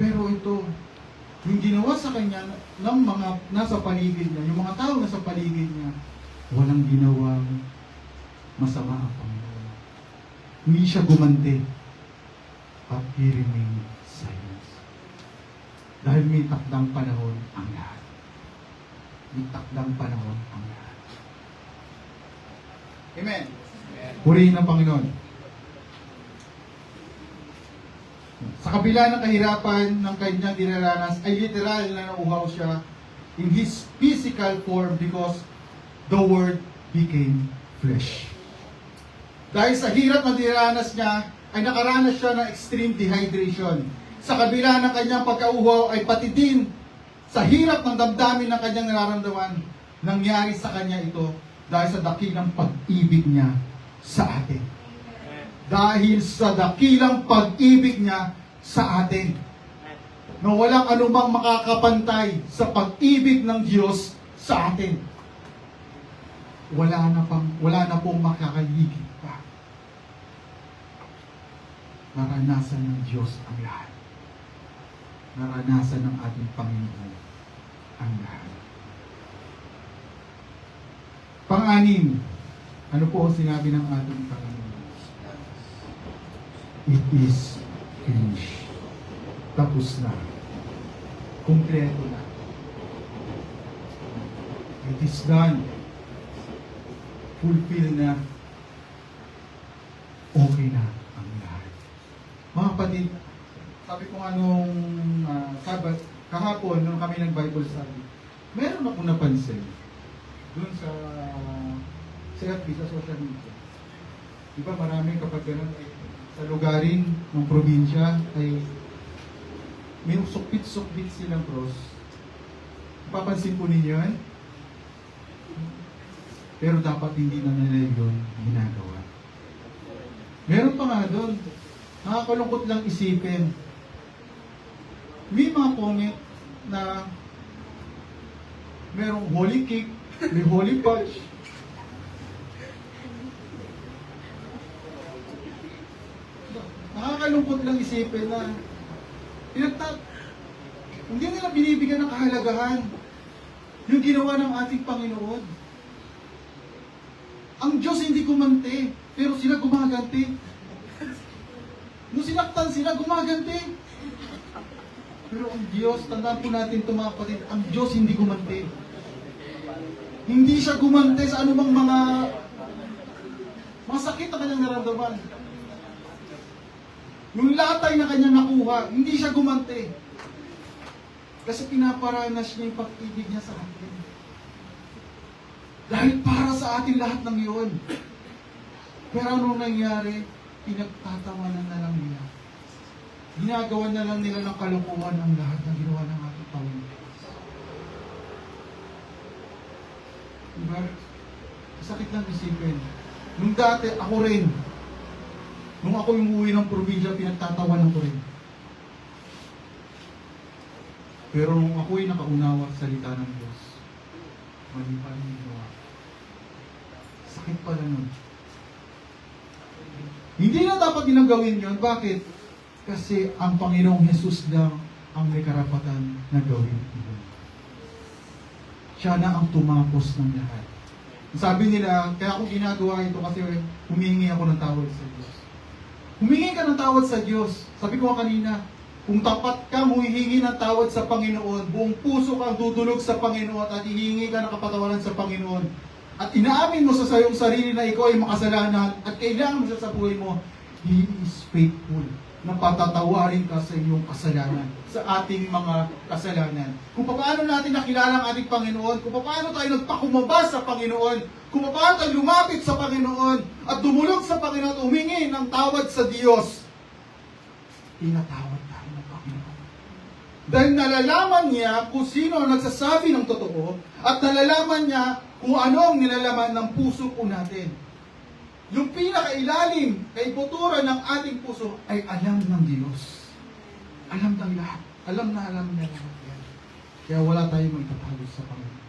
Pero ito, yung ginawa sa kanya ng mga nasa paligid niya, yung mga tao nasa paligid niya, walang ginawang masama ang Panginoon. Hindi siya gumante, but he remained silent. Dahil may takdang panahon ang lahat. May takdang panahon ang lahat. Amen. Purihin ang Panginoon. Sa kabila ng kahirapan ng kanyang dinaranas, ay literal na nauhaw siya in his physical form because the Word became flesh. Dahil sa hirap na dinaranas niya, ay nakaranas siya ng extreme dehydration. Sa kabila ng kanyang pagkauhaw, ay pati din sa hirap ng damdamin ng kanyang nararamdaman, nangyari sa kanya ito dahil sa dakilang pag-ibig niya sa atin. Dahil sa dakilang pag-ibig niya sa atin. Na walang anumang makakapantay sa pag-ibig ng Diyos sa atin. Wala na pong makakaligid pa. Naranasan ng Diyos ang lahat. Naranasan ng ating Panginoon ang lahat. Pang-anim, ano po ang sinabi ng ating Panginoon? It is finished. Tapos na. Kumpleto na. It is done. Fulfill na. Okay na ang lahat. Mga kapatid, sabi ko nga nung Sabat, kahapon, nung kami nag-Bible study, meron akong napansin dun sa FB, sa social media. Diba marami kapag ganun sa lugarin ng probinsya ay may sukbit-sukbit silang cross. Papansin po ninyo yan? Pero dapat hindi na nila yun ginagawa. Meron pa nga doon. Nakakalungkot lang isipin. May mga comment na merong holy cake, may holy fudge. Nakakalungkot lang isipin na hindi nila binibigyan ng kahalagahan yung ginawa ng ating Panginoon. Ang Diyos hindi kumante. Pero sila gumaganti. Nung sinaktan sila, gumaganti. Pero ang Diyos, tandaan po natin ito mga kapatid, ang Diyos hindi gumanti. Hindi siya gumanti sa anumang mga sakit na kanyang naramdaman. Yung latay na kanyang nakuha, hindi siya gumanti. Kasi pinaparanas niya yung pag-ibig niya sa atin. Dahil para sa atin lahat ng iyon. Pero anong nangyari? Pinagtatawanan na lang nila. Ginagawa na lang nila ng kalukuhan ang lahat ng ginawa ng ating Panginoon. Diba? Sakit lang isipin. Nung dati, ako rin. Nung ako yung umuwi ng probinsya, pinagtatawanan ko rin. Pero nung ako'y nakaunawa sa salita ng Diyos, mali pa rin ginawa. Sakit pala nun. Hindi na dapat nilang gawin yun. Bakit? Kasi ang Panginoong Jesus lang ang may karapatan na gawin yun. Siya na ang tumapos ng lahat. Sabi nila, kaya ako ginagawa ito kasi humihingi ako ng tawad sa Diyos. Humingi ka ng tawad sa Diyos. Sabi ko kanina, kung tapat ka, humihingi ng tawad sa Panginoon, buong puso kang dudulog sa Panginoon at hihingi ka ng kapatawaran sa Panginoon, at inaamin mo sa sayong sarili na ikaw ay makasalanan at kailangan mo siya sa buhay mo, He is faithful na patatawarin ka sa iyong kasalanan, sa ating mga kasalanan. Kung paano natin nakilala ang ating Panginoon, kung paano tayo nagpakumabas sa Panginoon, kung paano tayo lumapit sa Panginoon at dumulog sa Panginoon at humingi ng tawad sa Diyos, tinatawad tayo ng Panginoon. Dahil nalalaman niya kung sino ang nagsasabi ng totoo at nalalaman niya kung ano ang nilalaman ng puso po natin. Yung pinakailalim, kaibuturan ng ating puso ay alam ng Diyos. Alam ng lahat. Alam niya lahat yan. Kaya wala tayong magtatago sa Panginoon.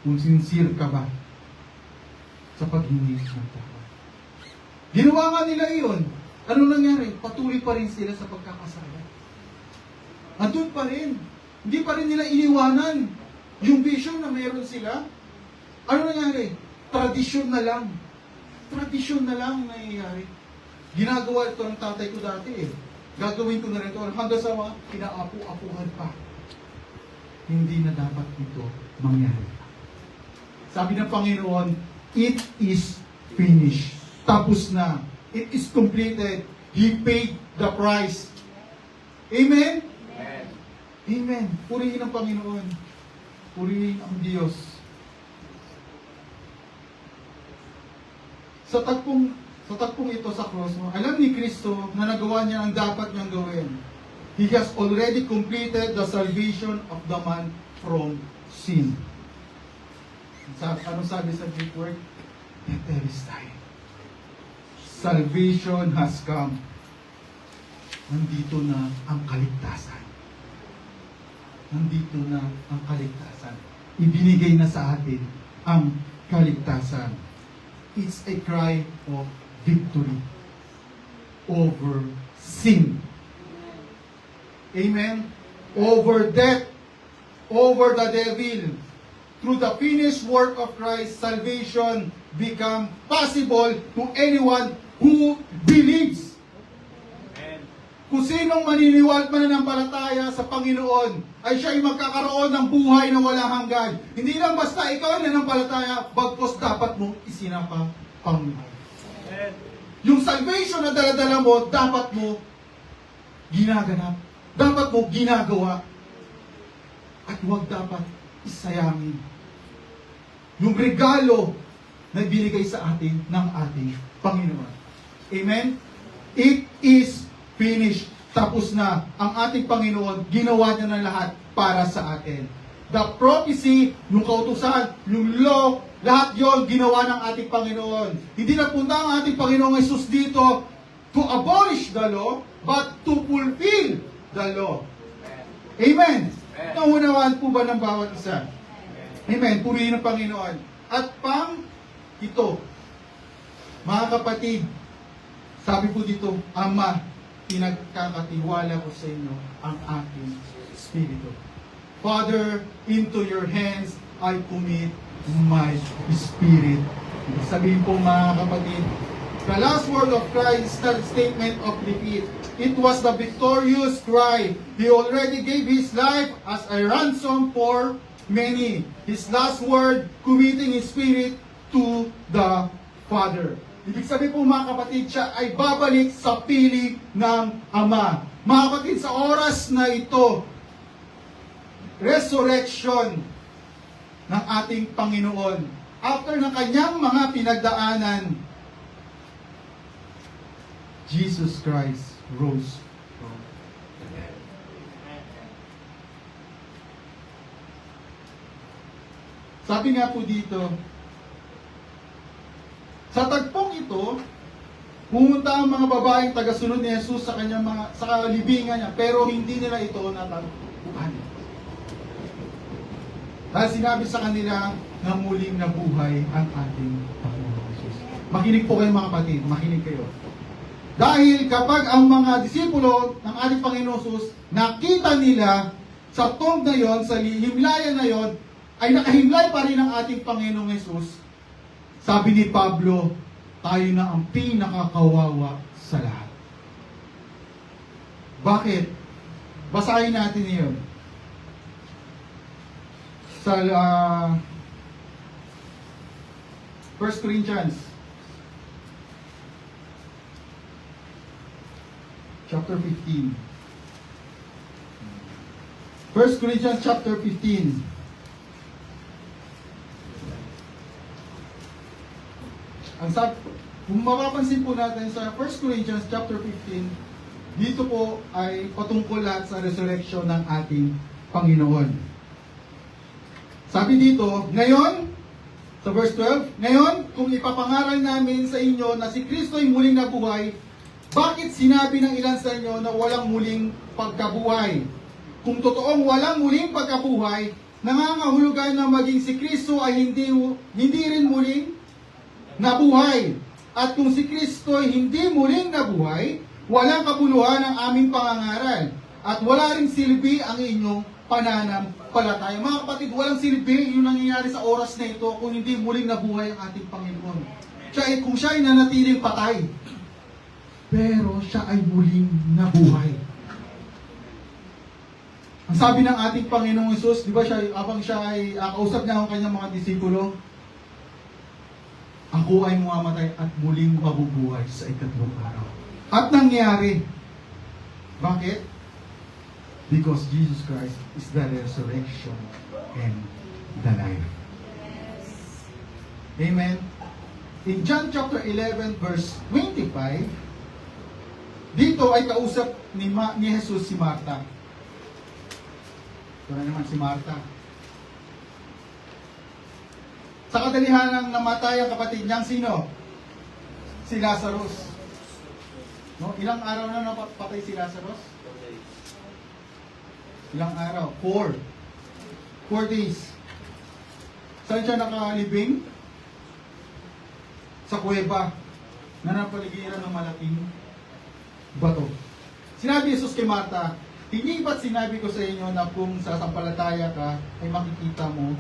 Kung sincere ka ba sa paghingi ng tawad. Ginawa nga nila iyon. Ano nangyari? Patuloy pa rin sila sa pagkakasala. Andun pa rin. Hindi pa rin nila iniwanan yung vision na meron sila. Ano nangyari? Tradisyon na lang. Tradisyon na lang nangyayari. Ginagawa ito ng tatay ko dati eh. Gagawin ko na rin ito. Hanggang sa mga pinaapu-apuhan pa. Hindi na dapat ito mangyari. Sabi ng Panginoon, it is finished. Tapos na. It is completed. He paid the price. Amen? Amen. Amen. Purihin ang Panginoon. Purihin ang Diyos. Sa tagpong ito sa cross, alam ni Kristo na nagawa niya ang dapat niyang gawin. He has already completed the salvation of the man from sin. Ano sabi sa Greek word? Tetelestai. Salvation has come. Nandito na ang kaligtasan. Nandito na ang kaligtasan. Ibinigay na sa atin ang kaligtasan. It's a cry of victory over sin. Amen? Over death, over the devil. Through the finished work of Christ, salvation become possible to anyone who believes. Amen. Kung sinong maniniwala at mananampalataya sa Panginoon, ay siya ay magkakaroon ng buhay na walang hanggan. Hindi lang basta ikaw ay nanampalataya, bagkos dapat mong isinapang Panginoon. Amen. Yung salvation na daladala mo, dapat mo ginaganap. Dapat mo ginagawa. At huwag dapat isayangin. Yung regalo na binigay sa atin ng ating Panginoon. Amen? It is finished. Tapos na ang ating Panginoon, ginawa niya ng lahat para sa atin. The prophecy, yung kautusan, yung law, lahat yon ginawa ng ating Panginoon. Hindi napunta ang ating Panginoong Jesus dito to abolish the law, but to fulfill the law. Amen? Naunawaan po ba ng bawat isa? Amen. Purihin ang Panginoon. At ito, mga kapatid, sabi po dito, Ama, pinagkakatiwala ko sa inyo ang aking Espiritu. Father, into your hands I commit my spirit. Sabihin po mga kapatid, The last word of Christ is the statement of defeat. It was the victorious cry. He already gave His life as a ransom for many. His last word, committing His spirit to the Father. Ibig sabihin po mga kapatid, siya ay babalik sa piling ng Ama. Mga kapatid, sa oras na ito, resurrection ng ating Panginoon. After ng kanyang mga pinagdaanan, Jesus Christ rose from the dead. Sabi nga po dito, sa tagpong ito, pumunta ang mga babaeng tagasunod ni Jesus sa kanyang sa kalibingan niya, pero hindi nila ito natagpuan. Dahil sinabi sa kanila na muling nabuhay ang ating Panginoon Jesus. Makinig po kayo mga kapatid, makinig kayo. Dahil kapag ang mga disipulo ng ating Panginoon Jesus nakita nila sa tomb na yon, sa himlayan na yon, ay nakahimlay pa rin ang ating Panginoong Jesus, sabi ni Pablo, tayo na ang pinakakawawa sa lahat. Bakit? Basahin natin iyon. Sa 1 Corinthians chapter 15. 1 Corinthians chapter 15. Kung mapapansin po natin sa 1 Corinthians chapter 15, dito po ay patungkol lahat sa resurrection ng ating Panginoon. Sabi dito, ngayon, sa verse 12, ngayon, kung ipapangaral namin sa inyo na si Kristo ay muling nabuhay, bakit sinabi ng ilan sa inyo na walang muling pagkabuhay? Kung totoong walang muling pagkabuhay, nangangahulugan na maging si Kristo ay hindi rin muling nabuhay. At kung si Kristo ay hindi muling nabuhay, walang kabuluhan ang aming pangangaral. At wala ring silbi ang inyong pananampalataya. Mga kapatid, walang silbi yung nangyayari sa oras na ito kung hindi muling nabuhay ang ating Panginoon. Kung siya ay nanatiling patay, pero siya ay muling nabuhay. Ang sabi ng ating Panginoong Hesus, di ba habang siya ay kausap niya ang kanyang mga disipulo, ako ay mamamatay at muling mabubuhay sa ikatlong araw. At nangyari. Bakit? Because Jesus Christ is the resurrection and the life. Amen? In John chapter 11 verse 25, dito ay kausap ni Jesus si Martha. Ito na naman si Martha. Sa kadalihanang namatay ang kapatid niyang sino? Si Lazarus. No? Ilang araw na napatay si Lazarus? Ilang araw? 4 days. Saan siya nakalibing? Sa kuweba na napaligiran ng malaking bato. Sinabi Jesus kay Martha, hindi ba't sinabi ko sa inyo na kung sasampalataya ka, ay makikita mo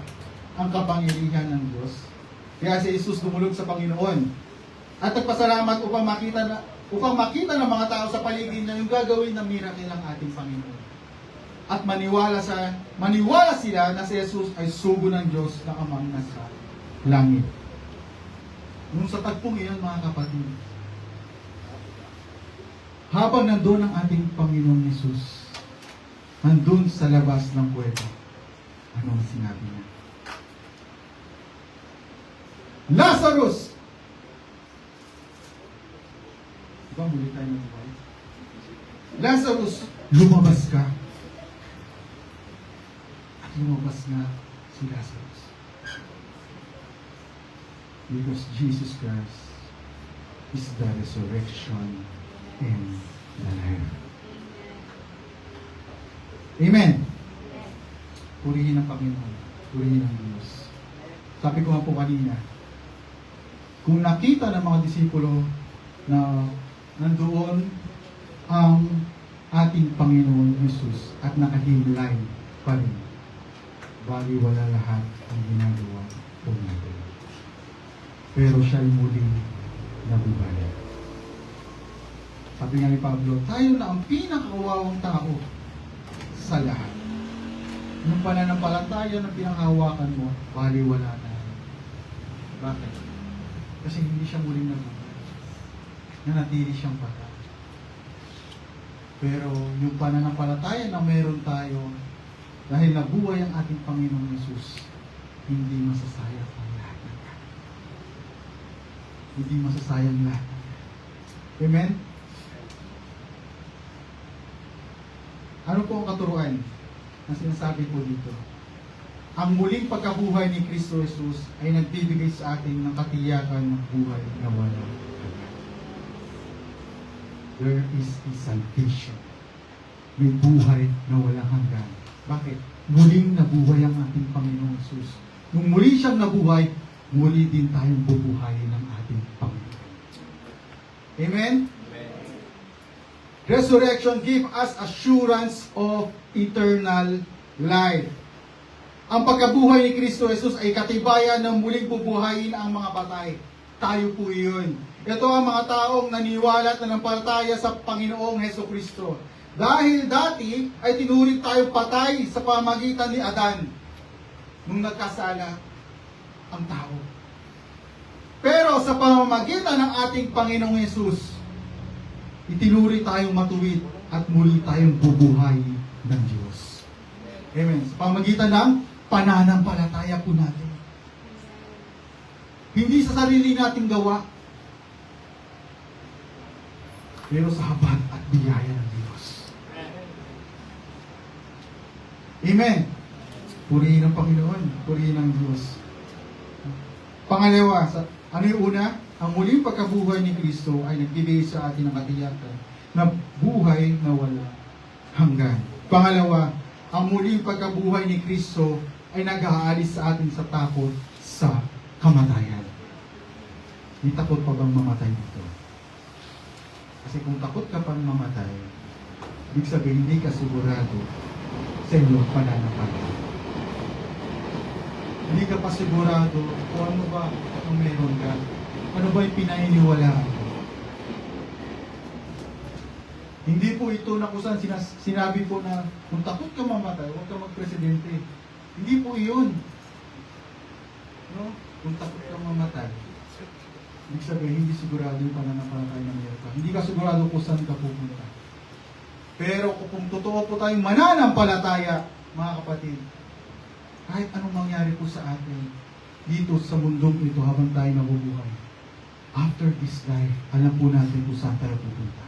ang kapangyarihan ng Diyos? Kaya si Jesus dumulog sa Panginoon at nagpasalamat upang makita ng mga tao sa paligid niya yung gagawin ng miracle ng ating Panginoon. At maniwala sila na si Jesus ay sugo ng Diyos na amang nasa langit. Nung sa tagpong iyon, mga kapatid, habang nandun ang ating Panginoong Jesus, nandun sa labas ng kuweba, ano ang sinabi niya? Lazarus! Diba muli tayo nabuhay? Lazarus, lumabas ka. At lumabas nga si Lazarus. Because Jesus Christ is the resurrection and the life. Amen. Purihin ang Panginoon. Purihin ang Diyos. Sabi ko nga po kanina, kung nakita ng mga disipulo na nandoon ang ating Panginoon Jesus at nakahimlay pa rin, baliwala lahat ang ginagawa po natin. Pero siya ay muling nabuhay. Sabi nga ni Pablo, tayo na ang pinakawawang tao sa lahat. Yung pananampalataya na pinanghawakan mo, baliwala na. Bakit? Kasi hindi siya muling nabuhay. Nanatili siyang patay. Pero yung pananampalataya na meron tayo, dahil nabuhay ang ating Panginoong Yesus, hindi masasayang ang lahat ng yan. Hindi masasayang lahat ng yan. Amen? Ano po ang katuruan na sinasabi po dito? Ang muling pagkabuhay ni Kristo Jesus ay nagbibigay sa atin ng katiyakan ng buhay na walang hanggan. There is a salvation. May buhay na walang hanggan. Bakit? Muling nabuhay ang ating Panginoong Jesus. Nung muli siyang nabuhay, muli din tayong bubuhayin ng ating Panginoon. Amen? Resurrection give us assurance of eternal life. Ang pagkabuhay ni Kristo Jesus ay katibayan ng muling bubuhayin ang mga patay. Tayo po iyon. Ito ang mga taong naniwala at nanampalataya sa Panginoong Heso Kristo. Dahil dati ay tinuring tayo patay sa pamagitan ni Adan nung nagkasala ang tao. Pero sa pamamagitan ng ating Panginoong Hesus, itinuri tayong matuwid at muli tayong bubuhay ng Diyos. Amen. Sa pamamagitan ng pananampalataya po natin. Hindi sa sarili nating gawa, pero sa habag at biyaya ng Diyos. Amen. Purihin ang Panginoon. Purihin ang Diyos. Pangalawa, ano yung una? Ang muling pagkabuhay ni Kristo ay nagbibigay sa atin ng katiyakan na buhay na wala hanggan. Pangalawa, ang muling pagkabuhay ni Kristo ay nag-aalis sa atin sa takot sa kamatayan. May takot pa bang mamatay dito? Kasi kung takot ka pang mamatay, ibig sabihin hindi ka sigurado sa inyong pananampalataya. Hindi ka pa sigurado kung ano ba ang meron ka. Ano ba yung pinaniniwalaan mo? Hindi po ito na kung saan sinabi po na kung takot ka mamatay, huwag ka magpresidente. Hindi po iyon. No? Kung takot ka mamatay, ibig sabihin, hindi sigurado yung pananampalataya ng meron ka. Hindi ka sigurado kung saan ka pupunta. Pero kung totoo po tayong mananampalataya, mga kapatid, kahit anong mangyari po sa atin dito sa mundong ito habang tayo nabubuhay, after this life, alam po natin kung saan tayo pupunta.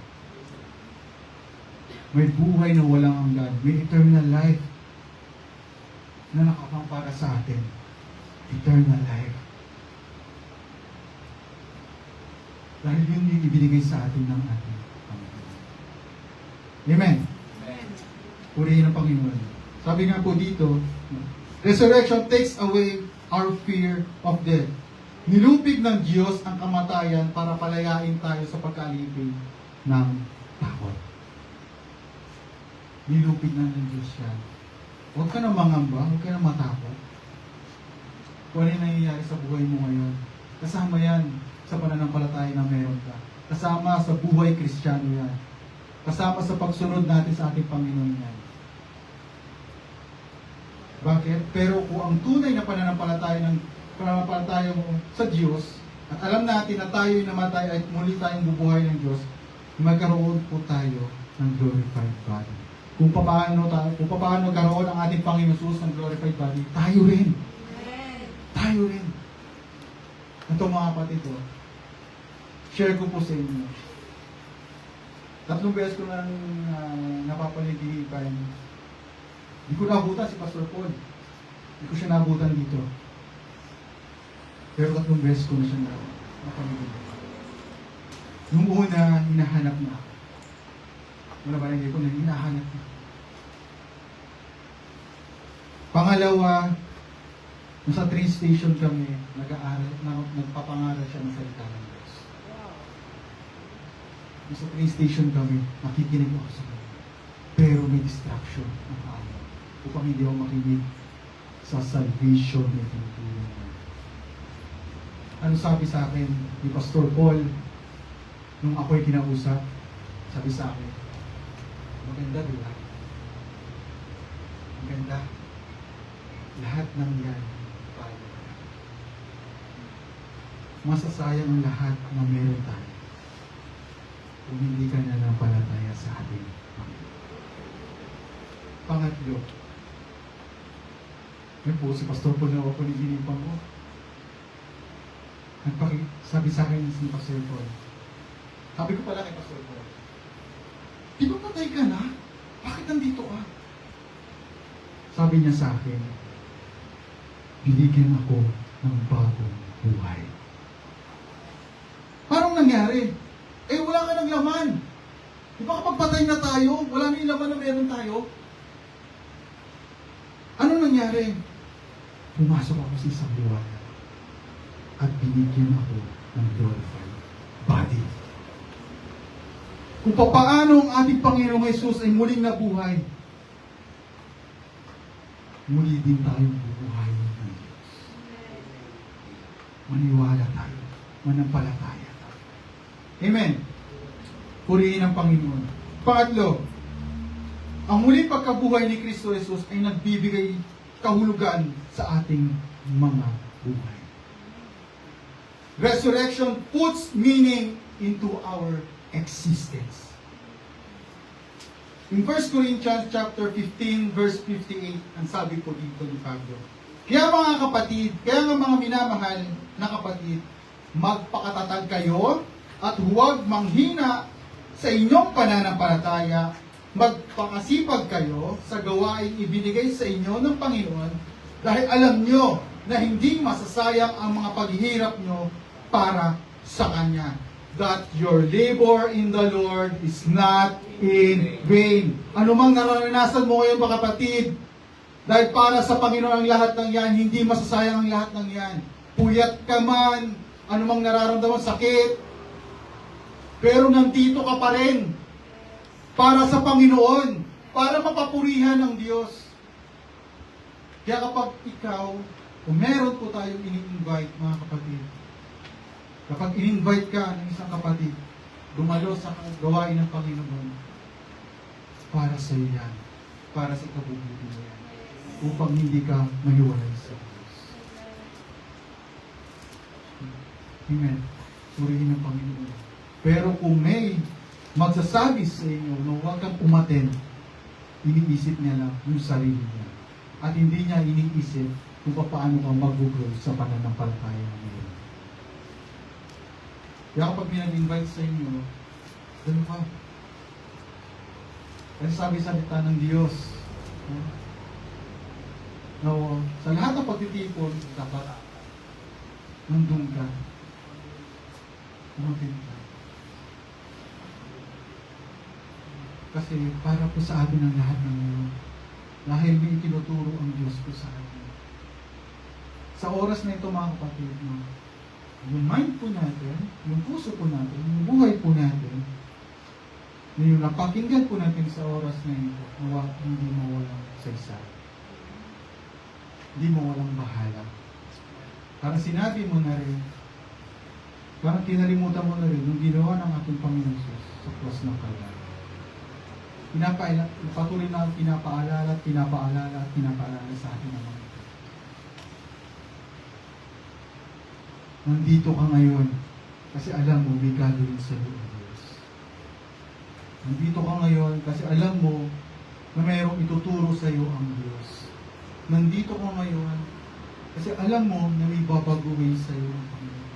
May buhay na walang hanggan. May eternal life na nakapang para sa atin. Eternal life. Dahil yun yung ibinigay sa atin ng ating Panginoon. Amen? Purihin ang Panginoon. Sabi nga po dito, resurrection takes away our fear of death. Nilupig ng Diyos ang kamatayan para palayain tayo sa pagkalipig ng takot. Nilupig na ng Diyos yan. Huwag ka na mangamba, huwag ka na matakot. Kung ano yung nangyayari sa buhay mo ngayon, kasama yan sa pananampalataya na meron ka. Kasama sa buhay Kristiyano yan. Kasama sa pagsunod natin sa ating Panginoon yan. Bakit? Pero kung ang tunay na pananampalataya mo sa Diyos, at alam natin na tayo'y namatay at muli tayong bubuhay ng Diyos, magkaroon po tayo ng glorified body. Kung paano karoon ang ating Panginoon Jesus ng glorified body, tayo rin. Tayo rin. Ito mga kapatid, share ko po sa inyo. 3 beses ko nang napapaligitan. Hindi ko nabutan si Pastor Paul. Hindi ko siya nabutan dito. Pero 3 beses ko na siya napaligitan. Nung una, hinahanap na ako. Wala ba nang ko na hinahanap na. Pangalawa, nasa train station kami, nagpapangaral siya ng salita ng Diyos. Nasa train station kami, nakikinig ako sa kanya. Pero may distraction ng amo upang hindi ako makinig sa salvation na tinutulong niya. Ano sabi sa akin ni Pastor Paul nung ako'y kinausap? Sabi sa akin, maganda di ba? Maganda. Lahat ng yan, tayo. Masasayang ang lahat na meron tayo kung hindi ka na napalataya sa ating Panginoon. Pangatlo, yun po, si Pastor Paul na ako nilinipan ko. Sabi sa akin si Pastor Paul, sabi ko pala kay Pastor Paul, di ba patay ka na? Bakit nandito ka? Sabi niya sa akin, binigyan ako ng bagong buhay. Parang nangyari? Eh, wala ka ng laman. Di ba kapag patay na tayo, wala na yung laman na meron tayo? Ano nangyari? Pumasok ako sa isang liwanag at binigyan ako ng glorified body. Kung paano ang ating Panginoong Jesus ay muling nabuhay, muli din tayong bubuhayin ng Diyos. Maniwala tayo, manampalataya tayo. Amen. Purihin ang Panginoon. Pangatlo, ang muling pagkabuhay ni Kristo Jesus ay nagbibigay kahulugan sa ating mga buhay. Resurrection puts meaning into our existence. In 1 Corinthians chapter 15 verse 58, ang sabi po dito ni Pablo, kaya mga kapatid, kaya nga mga minamahal na kapatid, magpakatatag kayo at huwag manghina sa inyong pananampalataya, magpakasipag kayo sa gawain ibinigay sa inyo ng Panginoon dahil alam nyo na hindi masasayang ang mga paghihirap nyo para sa Kanya. That your labor in the Lord is not in vain. Ano mang naranasan mo ngayon mga kapatid, dahil para sa Panginoon ang lahat ng yan, hindi masasayang ang lahat ng yan. Puyat ka man, ano mang nararamdaman, sakit, pero nandito ka pa rin para sa Panginoon, para mapapurihan ng Diyos. Kaya kapag ikaw, kung meron po tayong ini-invite mga kapatid, kapag in-invite ka ng isang kapatid, dumalo sa gawain ng Panginoon, para sa iyo yan, para sa ikabubuti mo yan, upang hindi ka mahiwalay sa Diyos. Amen. Purihin ng Panginoon. Pero kung may magsasabi sa inyo na huwag kang umaten, iniisip niya lang yung sarili niya. At hindi niya iniisip kung paano ka mag-grow sa pananampalataya niya. Kaya kapag may nag-invite sa inyo, gano'n ka. Kasi sabi sa salita ng Diyos, no, sa lahat ng pagtitipon, dapat nandun ka. Umatin ka. Kasi para po sa atin ang lahat ng yun. Dahil may itinuturo ang Diyos po sa atin. Sa oras na ito mga kapatid, yung mind po natin, yung puso po natin, yung buhay po natin, yung napakinggan po natin sa oras na ito, hindi mawalang saysay. Hindi mawalang bahala. Parang sinabi mo na rin, parang kinalimutan mo na rin yung ginawa ng ating Panginoon Jesus sa cross ng Kalbaryo. Patuloy na pinapaalala sa atin naman. Nandito ka ngayon kasi alam mo may gagawin sa iyo ang Diyos. Nandito ka ngayon kasi alam mo na mayroong ituturo sa iyo ang Diyos. Nandito ka ngayon kasi alam mo na may babaguhin sa iyo ang Panginoon.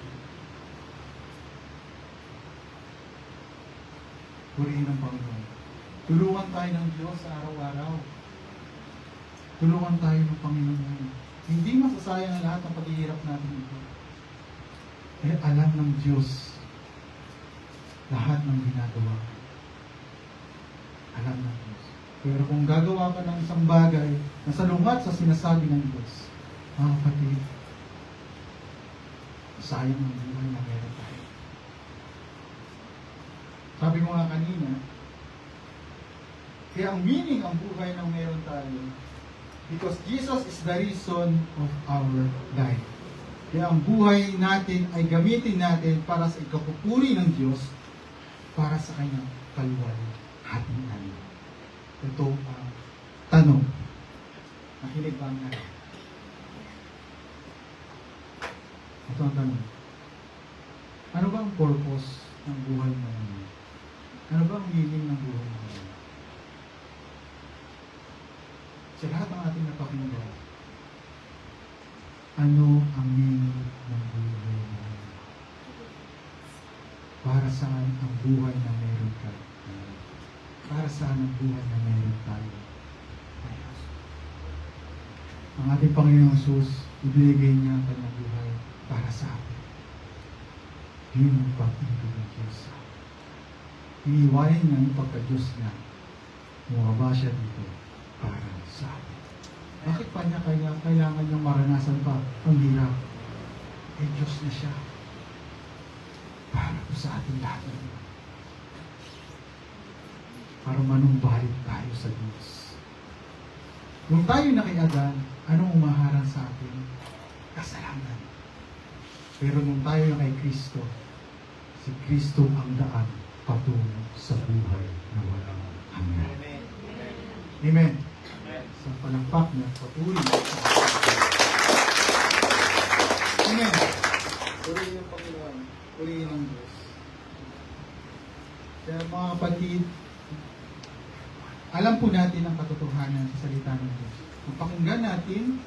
Purihin ang Panginoon. Tulungan tayo ng Diyos sa araw-araw. Tulungan tayo ng Panginoon. Hindi masasayang ang lahat ng paghihirap natin ito. Eh, alam ng Diyos lahat ng ginagawa. Alam ng Diyos. Pero kung gagawa ka ng isang bagay na salungat sa sinasabi ng Diyos, mga kapatid, sayang ang buhay na meron tayo. Sabi ko nga kanina, kaya ang meaning ang buhay ng meron tayo because Jesus is the reason of our life. Kaya ang buhay natin ay gamitin natin para sa ikapupuri ng Diyos, para sa kanyang kaluwagan ating namin. Ito ang tanong. Nakinig ba ang natin? Ito ang tanong. Ano ba ang purpose ng buhay mo ngayon? Ano ba ang meaning ng buhay mo ngayon? Sa lahat ng ating napakinggan, ano ang meaning ng buhay mo ngayon? Para saan ang buhay na meron ka? Para saan ang buhay na meron tayo? Ang ating Panginoong Jesus, ibinigay niya ang kanyang buhay para sa atin. Yun ang pag-ibig ng Diyos sa atin. Iniwanan niya ang pagka-Diyos niya. Bumaba siya dito para sa atin. Bakit pa niya kailangan niyang maranasan pa ang hirap? Eh, Diyos na siya. Para po sa ating lahat. Para manumbalik tayo sa Diyos. Kung tayo na kay Adan, anong umaharang sa atin? Kasalanan. Pero nung tayo na kay Kristo, si Kristo ang daan patungo sa buhay na walang hanggan. Amen. Sa palakpak niya, papuri. Amen. Purihin ng Panginoon. Purihin ng Diyos. Kaya mga kapatid, alam po natin ang katotohanan sa salita ng Diyos. Kung pakinggan natin,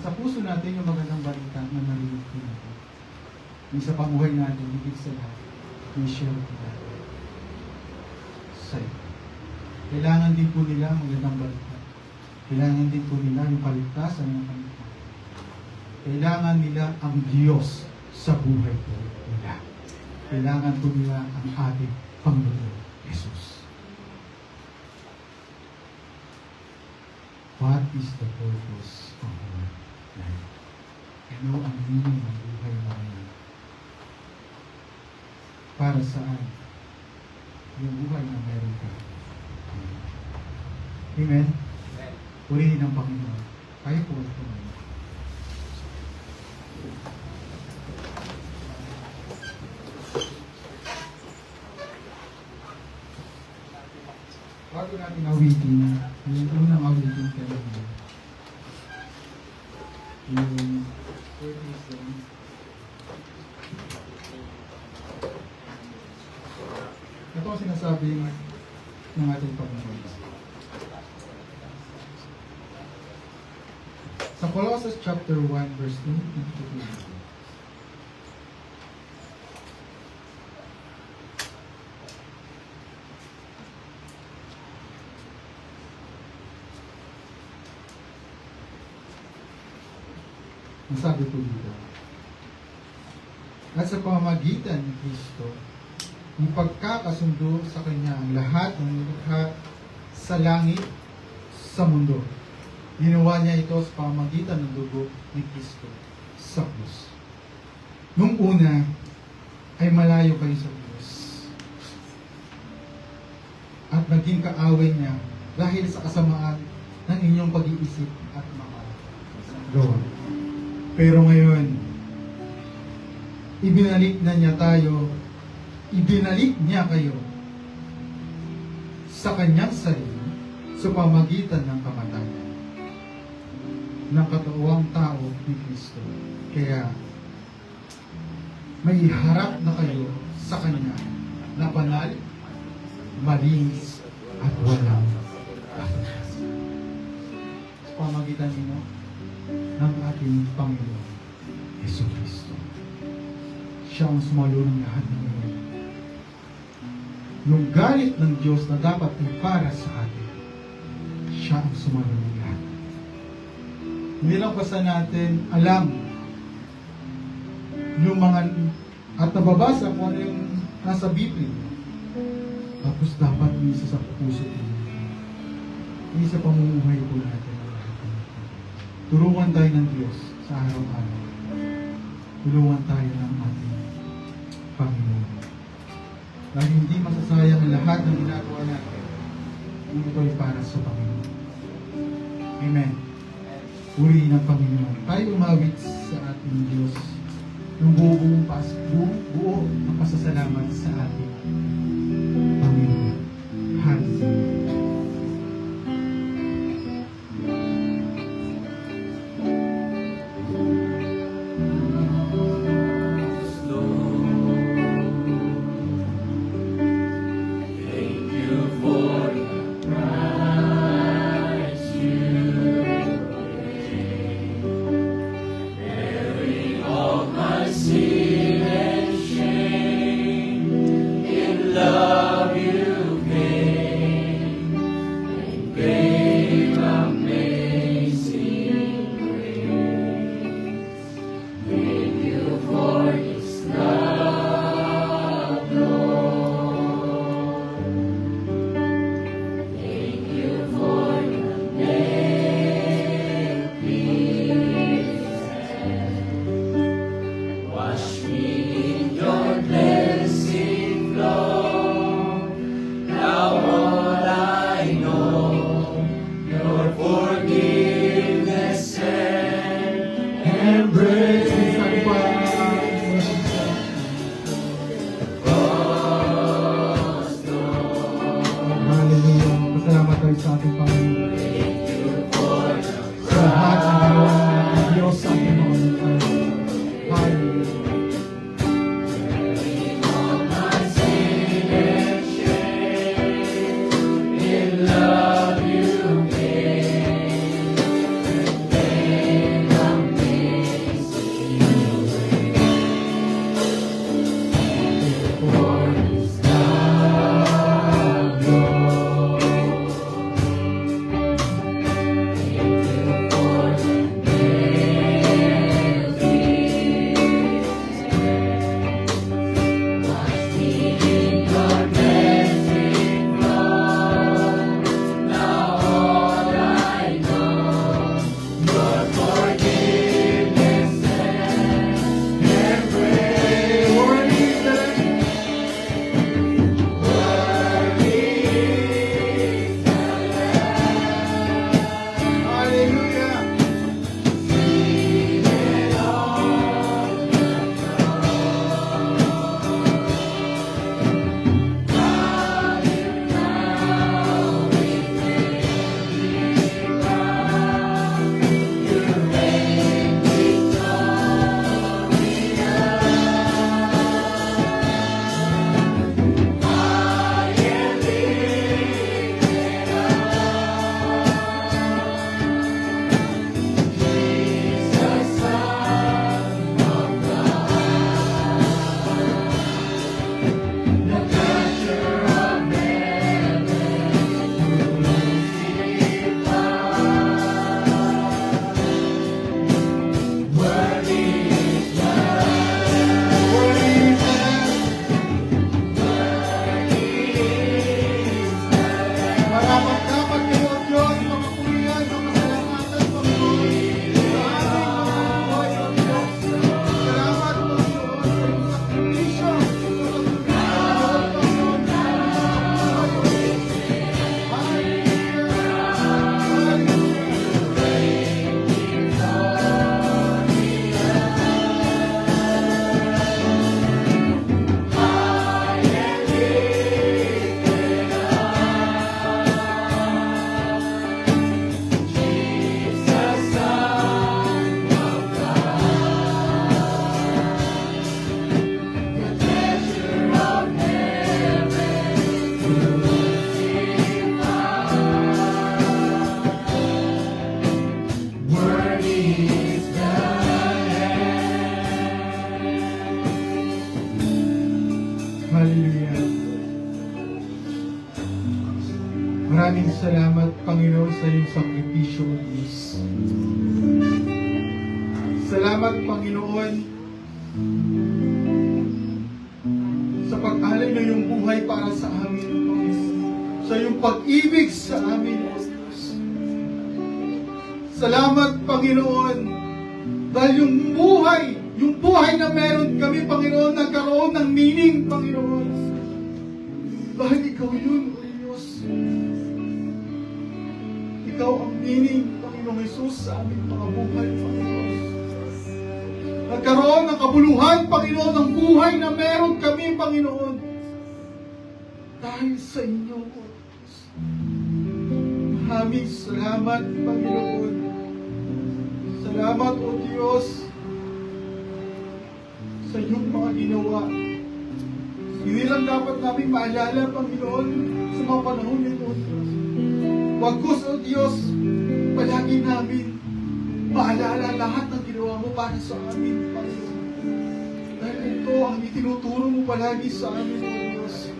sa puso natin yung magandang balita na narinig po natin. Yung sa pamuhay natin, higit sa lahat, may share po natin. Sa'yo. Kailangan din po nila ang magandang balita. Kailangan din po nila yung kaligtasan ng kanila. Kailangan nila ang Diyos sa buhay po nila. Kailangan po nila ang ating Panginoon Jesus. What is the purpose of our life? Ano ang meaning ng buhay mo ngayon? Para saan? Yung buhay na meron ka. Amen? Purihin ang Panginoon. Kaya po ito ngayon. Bago natin awitin, yung unang awitin kanina, yung 47. Ito ang sinasabi ng ating Panginoon. Sa Colossus chapter 1 verse 2 to 3. Ang sabi po dito, at sa pamamagitan ni Kristo, ang pagkakasundo sa Kanya ang lahat ng nilikha sa langit, sa mundo. Ginawa niya ito sa pamamagitan ng dugo ni Kristo sa krus. Nung una, ay malayo kayo sa Diyos. At naging kaaway niya dahil sa kasamaan ng inyong pag-iisip at makagawa. Pero ngayon, ibinalik na niya tayo, ibinalik niya kayo sa kanyang sarili sa pamagitan ng kamatayan ng katawang tao ni Kristo. Kaya, may harap na kayo sa kanya na banal, malinis, at walang kapatas. Sa pamagitan nino ng ating Panginoon, Yesu Kristo. Siya ang sumalo ng lahat ng mga. Yung galit ng Diyos na dapat ay para sa atin, siya ang sumalo ng lahat. Hindi lang basta natin alam yung mga at nababasa kung ano yung nasa Biblia. Tapos dapat isa sa puso ko. Isa pamumuhay po natin. Tulungan tayo ng Diyos sa araw-araw. Tulungan tayo ng ating Panginoon. Dahil hindi masasayang ang lahat ng ginagawa natin kung ito ay para sa Panginoon. Amen. Purihin ang Panginoon. Tayo umawit sa ating Diyos ng buong buo ng pasasalamat sa ating Panginoon. Hallelujah. Thank you for the price you paid, bearing all my sin and shame. In love you came and gave amazing grace. Thank you for this love, Lord. Thank you for the nail pierced hands. Wash me in your blessing flow. Now all I know, your forgiveness and embrace. Hallelujah. Pasalamat tayo sa ating Panginoon. Sa lahat ng ginawa ng Diyos sa ating mga tayo. Hallelujah. In love you gave amazing for this love, Lord. Thank you for the nail pierced hands. Wash me in your blessing flow. Now all I know, your forgiveness and embrace. Worthy is the Hallelujah. seated on the throne. God is now within me bound. You reign victorious. I am lifted up. Jesus, Son of God, the treasure of heaven, crucified. Worthy is the Lamb. Worthy is the Lamb. Marapat-dapat kayo, Diyos, makapulian, makasalamatan, Panginoon. Sa ating mga buhay, O Diyos. Salamat, Panginoon, sa iyong sakripisyo, sa pagpapalagay, Panginoon. Hallelujah. Maraming salamat, Panginoon, sa iyong sakripisyo, O Diyos. Salamat, Panginoon, sa pag-alay ng iyong buhay para sa amin, O Diyos. Sa iyong pag-ibig sa amin, O Diyos. Salamat, Panginoon, dahil yung buhay na meron kami, Panginoon, nagkaroon ng meaning, Panginoon. Dahil ikaw yun, O Diyos. Ikaw ang meaning, Panginoong Jesus, sa aming mga buhay, Panginoon. Nagkaroon ng kabuluhan, Panginoon, ng buhay na meron kami, Panginoon. Dahil sa inyo, O Diyos. Maraming salamat, Panginoon. Salamat, O Diyos, sa iyong mga ginawa. Hindi lang dapat namin maalala, Panginoon, sa mga panahon nito, O Diyos. Wagkus, O Diyos, palagi namin maalala lahat ng ginawa mo para sa amin, Panginoon. Dahil ito ang itinuturo mo palagi sa amin, O Diyos.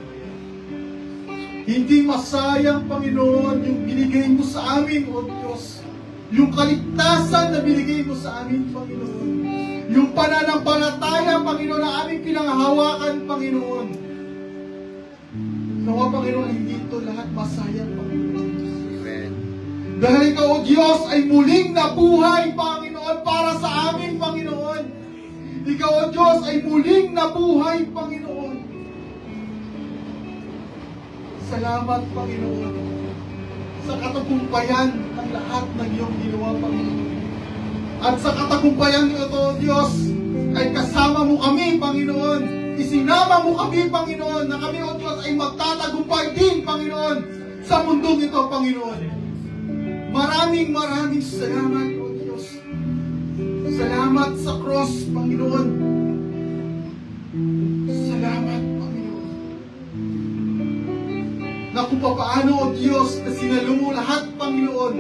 Hindi masayang, Panginoon, yung binigay mo sa amin, O Diyos. Yung kaligtasan na binigay mo sa amin, Panginoon. Yung pananampalataya, Panginoon, na aming pinanghahawakan, Panginoon. Nawa, Panginoon, hindi ito lahat masayang, Panginoon. Dahil ikaw, O Diyos, ay muling nabuhay, Panginoon, para sa amin, Panginoon. Ikaw, O Diyos, ay muling nabuhay, Panginoon. Salamat, Panginoon, sa katagumpayan ng lahat ng iyong ginawa, Panginoon. At sa katagumpayan nito, O Diyos, ay kasama mo kami, Panginoon. Isinama mo kami, Panginoon, na kami, O Diyos, ay magtatagumpay din, Panginoon, sa mundong ito, Panginoon. Maraming salamat, O Diyos. Salamat sa cross, Panginoon. Salamat, Panginoon. Na kung paano, O Diyos, na sinalo mo lahat, Panginoon,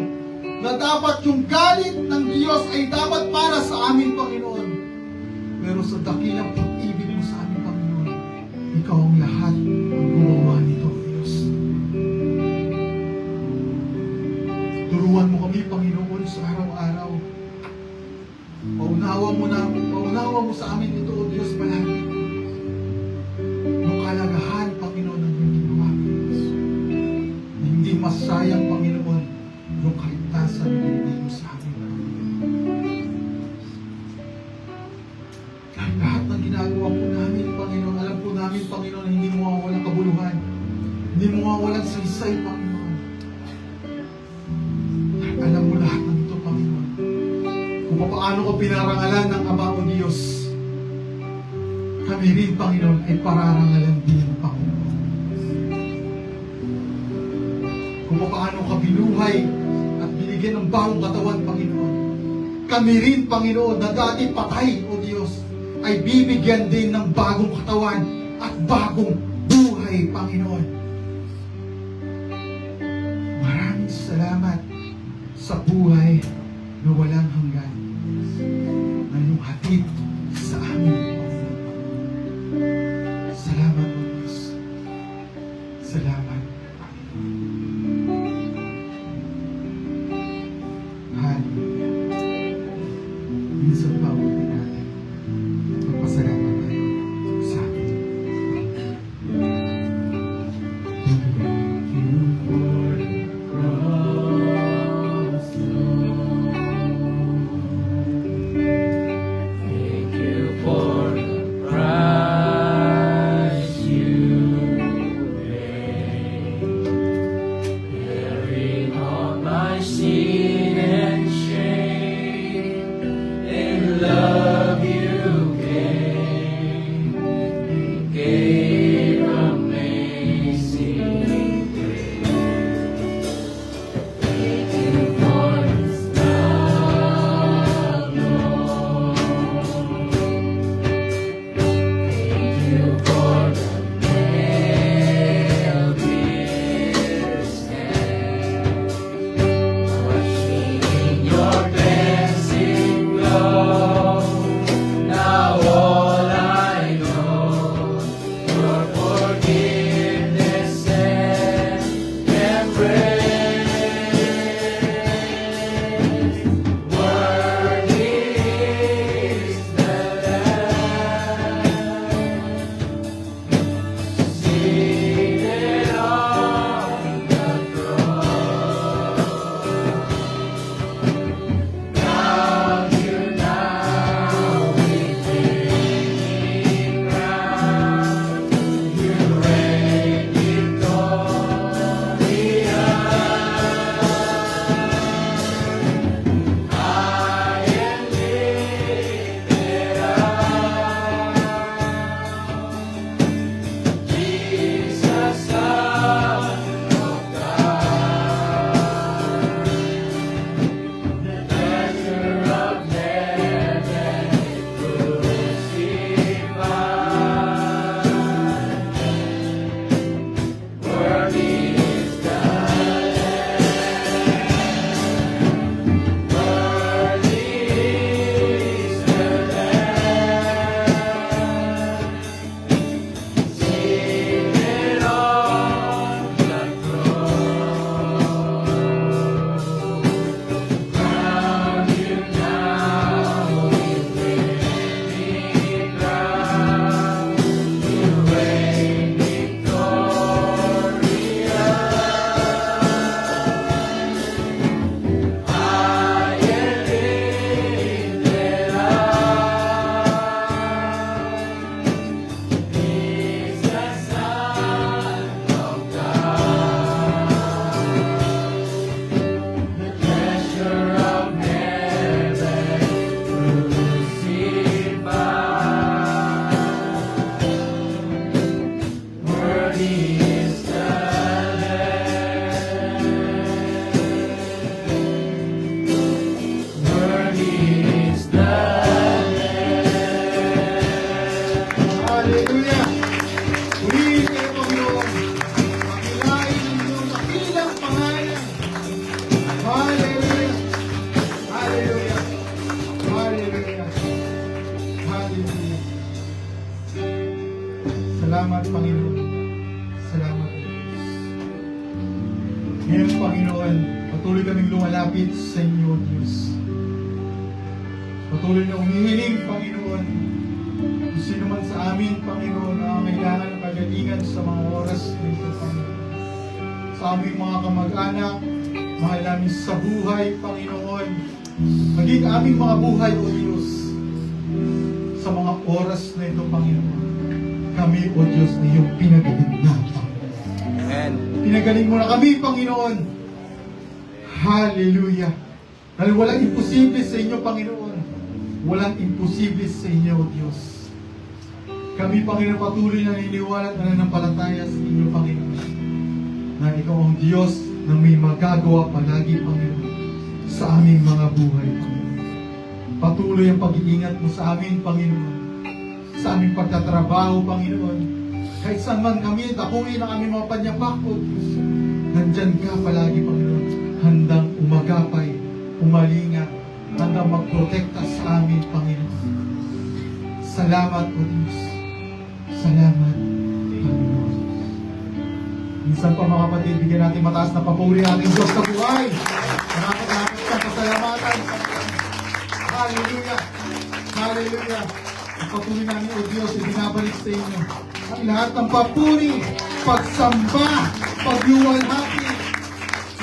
na dapat yung galit ng Diyos ay dapat para sa amin, Panginoon. Pero sa dakilang pag-ibig mo sa amin, Panginoon, ikaw ang lahat ang gumawa nito, O Diyos. Turuan mo kami, Panginoon, sa araw-araw. Paunawa mo sa amin ito, O Diyos, palagi. Yung kalagahan, Panginoon, ng iyong ginawa. Hindi masayang, Panginoon, yung kaligtasan na binigay mo sa amin, Panginoon. Dahil lahat ng ginagawa po namin, Panginoon, alam po namin, Panginoon, na hindi mo mawawalang kabuluhan. Hindi mo mawawalang saysay, Panginoon. Dahil alam mo lahat ng ito, Panginoon. Kung paano ko pinarangalan ng Ama o Diyos, kami rin, Panginoon, ay pararangalan din, Panginoon. Kung paano ka binuhay at binigyan ng bagong katawan, Panginoon. Kami rin, Panginoon, na dati patay, O Diyos, ay bibigyan din ng bagong katawan at bagong buhay, Panginoon. Maraming salamat sa buhay na walang hanggan na iyong hatid sa amin, Panginoon. Salamat, O Diyos. Salamat, hallelujah. Minsan pa ulit natin. Magpasalamat tayo sa atin. Ngayon, Panginoon, patuloy kaming lumalapit sa inyo, Diyos. Patuloy na umihiling, Panginoon, kung sino man sa amin, Panginoon, na kailangan ng kagalingan sa mga oras na ito, Panginoon. Sa aming mga kamag-anak, mahal namin sa buhay, Panginoon, maging aming mga buhay, O Diyos, sa mga oras na ito, Panginoon. Kami, O Diyos, ay iyong pinagaling na, Panginoon. Amen. Pinagaling mo na kami, Panginoon. Hallelujah. Dahil walang imposible sa inyo, Panginoon. Walang imposible sa inyo, O Diyos. Kami, Panginoon, patuloy na niniwala at nananampalataya sa inyo, Panginoon. Na ikaw ang Diyos na may magagawa palagi, Panginoon, sa aming mga buhay, Panginoon. Patuloy ang pag-iingat mo sa amin, Panginoon. Sa aming pagtatrabaho, Panginoon. Kahit saan man kami, dakuin ang aming mga panyapak, O Diyos. Nandyan ka palagi, Panginoon. Handang umagapay, umalinga, handang magprotekta sa amin, Panginoon. Salamat, O Diyos. Salamat, Panginoon. Minsan pa, mga kapatid, bigyan natin mataas na papuri ating Diyos sa buhay. Nakakapagod sa pasalamatan. Hallelujah! Hallelujah! Patuloy namin, O Diyos, ibinabalik sa inyo ang lahat ng papuri, pagsamba, pagluwalhati.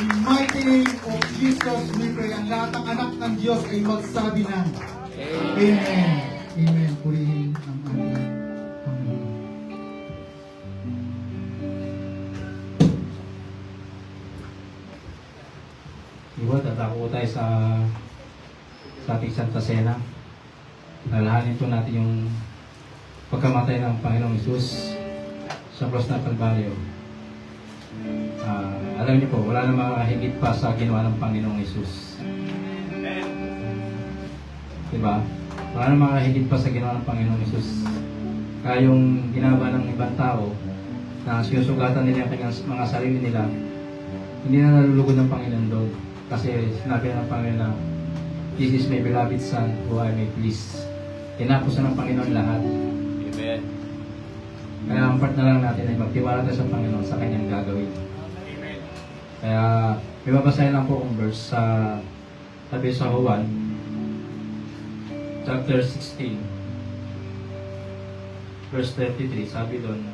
In mighty name of Jesus, we pray. Ang lahat ng anak ng Diyos ay magsabi ng Amen. Amen. Purihin ang ating Panginoon. Iwa, tatako tayo sa ating Santa Cena. Lalahanin po natin yung pagkamatay ng Panginoong Hesus sa cross ng Kalbaryo. Alam niyo po, wala na makahigit pa sa ginawa ng Panginoong Hesus. Diba? Wala na makahigit pa sa ginawa ng Panginoong Hesus. Kaya yung ginawa ng ibang tao na sinusugatan nila ang kanyang mga sarili nila, hindi na nalulugod ng Panginoon doon. Kasi sinabi ng Panginoon na this is my beloved Son who I may please. Tinapos na ng Panginoon lahat. Amen. Kaya ang part na lang natin ay magtiwala tayo sa Panginoon sa kanyang gagawin. Amen. Kaya may babasahin lang po kong verse sa sabi sa Juan chapter 16 verse 33. Sabi doon,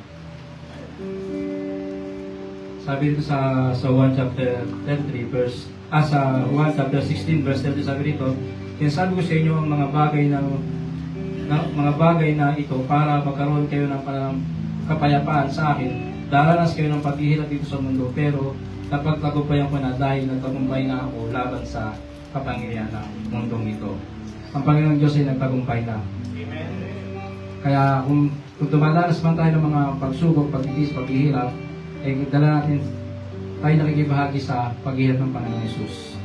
sabi dito sa Juan chapter 33 verse sa Juan chapter 16 verse 30, sabi dito, sinasabi ko sa inyo ang mga bagay na ito para magkaroon kayo ng kapayapaan sa akin. Daranas kayo ng paghihirap dito sa mundo, pero napagtagumpayan ko na dahil nagtagumpay na ako laban sa kapangyarihan ng mundong ito. Ang Panginoong Diyos ay nagtagumpay na. Amen. Kaya kung dumadanas man tayo ng mga pagsubok, pagtitis, paghihirap, dala natin tayo nakikibahagi sa paghihirap ng Panginoong Hesus.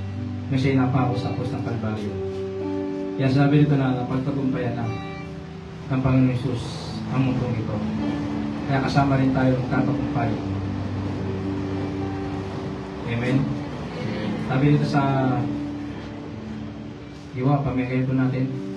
Na siya'y napako sa cross ng Kalbaryo. Kaya sabi dito na napagtagumpayan na ng Panginoong Hesus ang mundong ito. Kaya kasama rin tayo magtatagumpay. Amen? Sabi dito sa Iwa, pamigay po natin.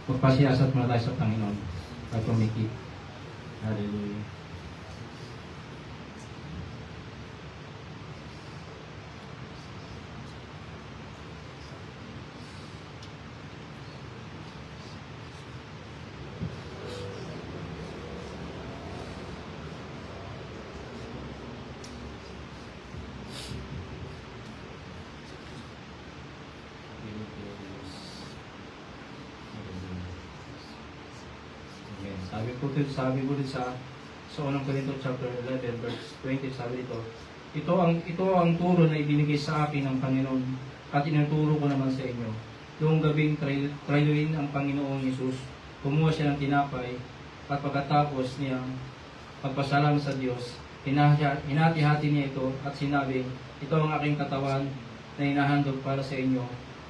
Magpasiyasat muna tayo sa Panginoon at pumikit. Hallelujah. Nagtutuloy sabi ko din sa unang Corinto chapter 11 verse 20, sabi dito, ito ang turo na ibinigay sa akin ng Panginoon at inuturo ko naman sa inyo. Noong gabing trayuin ang Panginoong Yesus, kumuha siya ng tinapay at pagkatapos niyang magpasalamat sa Diyos, hinati-hati niya ito at sinabi, ito ang aking katawan na hinahandog para sa inyo,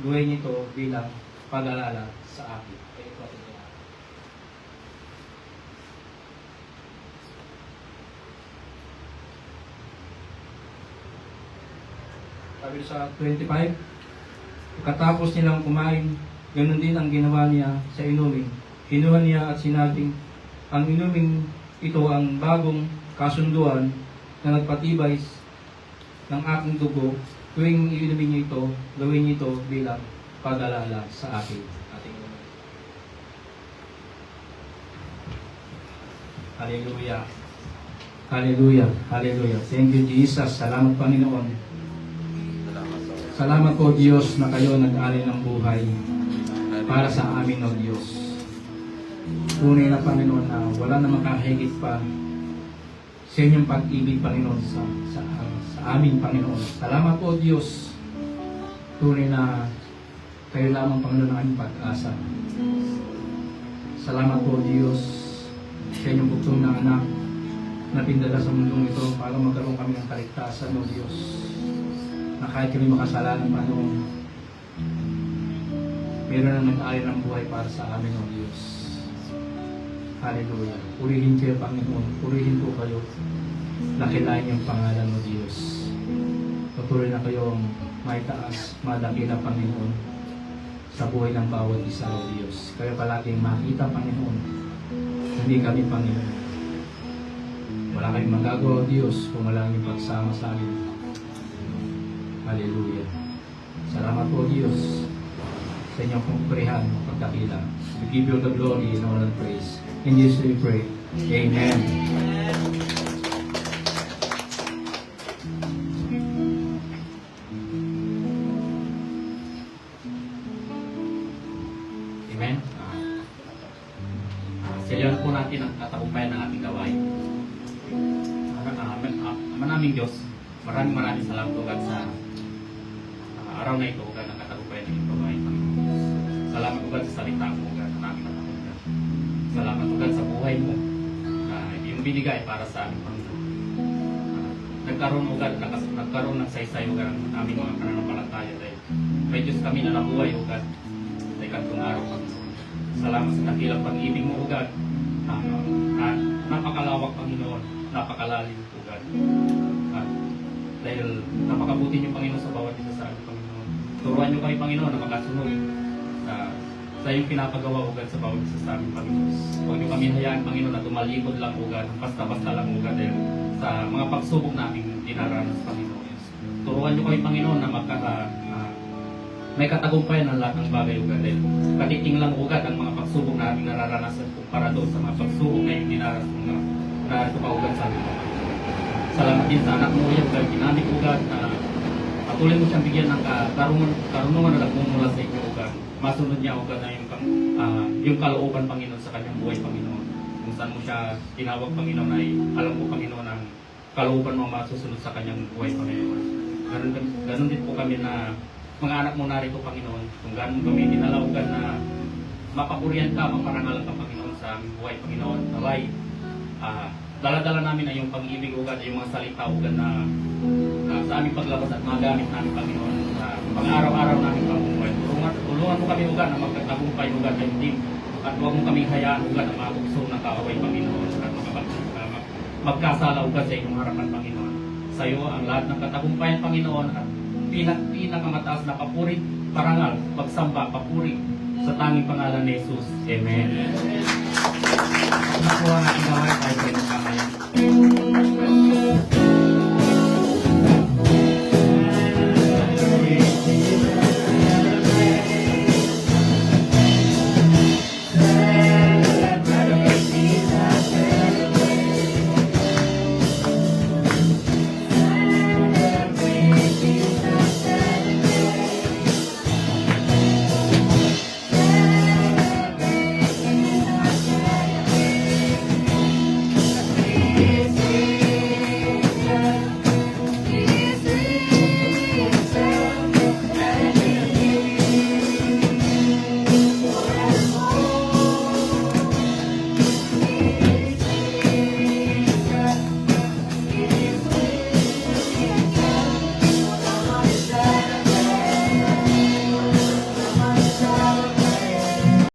gawin niyo ito bilang pag-alala sa akin. Kaya ito ating ginagawa. Sabi sa 25, pagkatapos nilang kumain, ganoon din ang ginawa niya sa inumin. Kinuha niya at sinabing, ang inuming ito ang bagong kasunduan na nagpatibay ng aking dugo. Tuwing inumin niyo ito, gawin niyo ito bilang pag-alala sa akin. Hallelujah. Hallelujah. Hallelujah. Thank you, Jesus. Salamat, Panginoon. Salamat po, Diyos, na kayo nag-alay ng buhay para sa amin, O Diyos. Tunay na, Panginoon, na wala na makahigit pa sa inyong pag-ibig, Panginoon, sa amin, Panginoon. Salamat po, Diyos. Tunay na kayo lamang, Panginoon, ang aming pag-asa. Salamat po, Diyos, sa inyong bugtong na anak na pindala sa mundong ito para magkaroon kami ng kaligtasan, O Diyos. Na kahit kami makasalanan, Panginoon, meron na nag-alay ng buhay para sa amin, O Diyos. Hallelujah. Purihin kayo, Panginoon. Purihin po kayo. Lakilain yung pangalan mo, Diyos. Patuloy na kayong maitaas, madakila, Panginoon, sa buhay ng bawat isa, O Diyos. Kayo palaging makita, Panginoon. Hindi kami, Panginoon. Wala kayong magagawa, O Diyos, kung wala yung pagsama sa amin. Hallelujah. Salamat po, Diyos, sa inyong pagpurihan, pagdakila. We give you the glory and all the praise. In Jesus we pray. Amen. Amen. Silihan po natin ang katagumpayan ng ating gawain. Manaming Diyos, maraming salamat po God sa araw na ito, God, ang katagumpayan ng ating gawain. Salamat po God sa salita mo, God, na namin natapos. Salamat po God sa buhay mo na yung binigay para sa aming Panginoon. Nagkaroon mo God, nagkaroon ng saysay mo God ang aming mga pananampalataya dahil may Diyos kami na nabuhay o God sa ikatong araw, Panginoon. Salamat sa dakilang pag-ibig mo o God. Napakalawak, Panginoon, napakalalim po God. Dahil napakabuti niyo, Panginoon, sa bawat isa sa aming Panginoon. Turuan niyo kami, Panginoon, na makasunod sa iyong pinapagawa, ugad, sa bawat isa sa aming Panginoon. Huwag niyo kami hayaan, Panginoon, na tumalikod lang, ugad, basta-basta lang, ugad, dahil sa mga pagsubok namin dinaranas, Panginoon. Turuan niyo kami, Panginoon, na may katagumpayan ang lahat ng bagay, ugad, dahil katiting lang, ugad, ang mga pagsubok na aming nararanasan kumpara doon sa mga pagsubok na yung dinaranas mo na narito pa, ugad, sa aming Panginoon. Salamat din sa anak mo, ugad, ginamit, ugad, na patuloy mo siyang bigyan ng karunungan na nagmumula sa inyo, ugad. Masunod niya, ugad, na yung kalooban, Panginoon, sa kanyang buhay, Panginoon. Kung saan mo siya tinawag, Panginoon, ay alam ko, Panginoon, ang kalooban mo masusunod sa kanyang buhay, Panginoon. Ganun din po kami na mga anak mo narito, Panginoon. Kung ganun kami dinalawgan na mapapurihan ka, maparangalan ka, Panginoon, sa aming buhay, Panginoon. Naway, dala-dala namin ay yung pag-ibig, ugad, ay yung mga salita, ugad, na sa aming paglabas at magamit namin, Panginoon, sa pang-araw-araw namin pamumuhay. Tulungan mo kami, ugad, na magkatagumpay, ugad, na hindi, at huwag mo kami hayaan, ugad, na makukso ng kaaway, Panginoon, at magkasala, ugad, sa inyong harapan, Panginoon. Sa iyo ang lahat ng katagumpayan, Panginoon, at pinakamataas na papuri, parangal, pagsamba, papuri, sa tanging pangalan ni Jesus. Amen. Nakuha ang ating gawain tayo sa inyong kamay.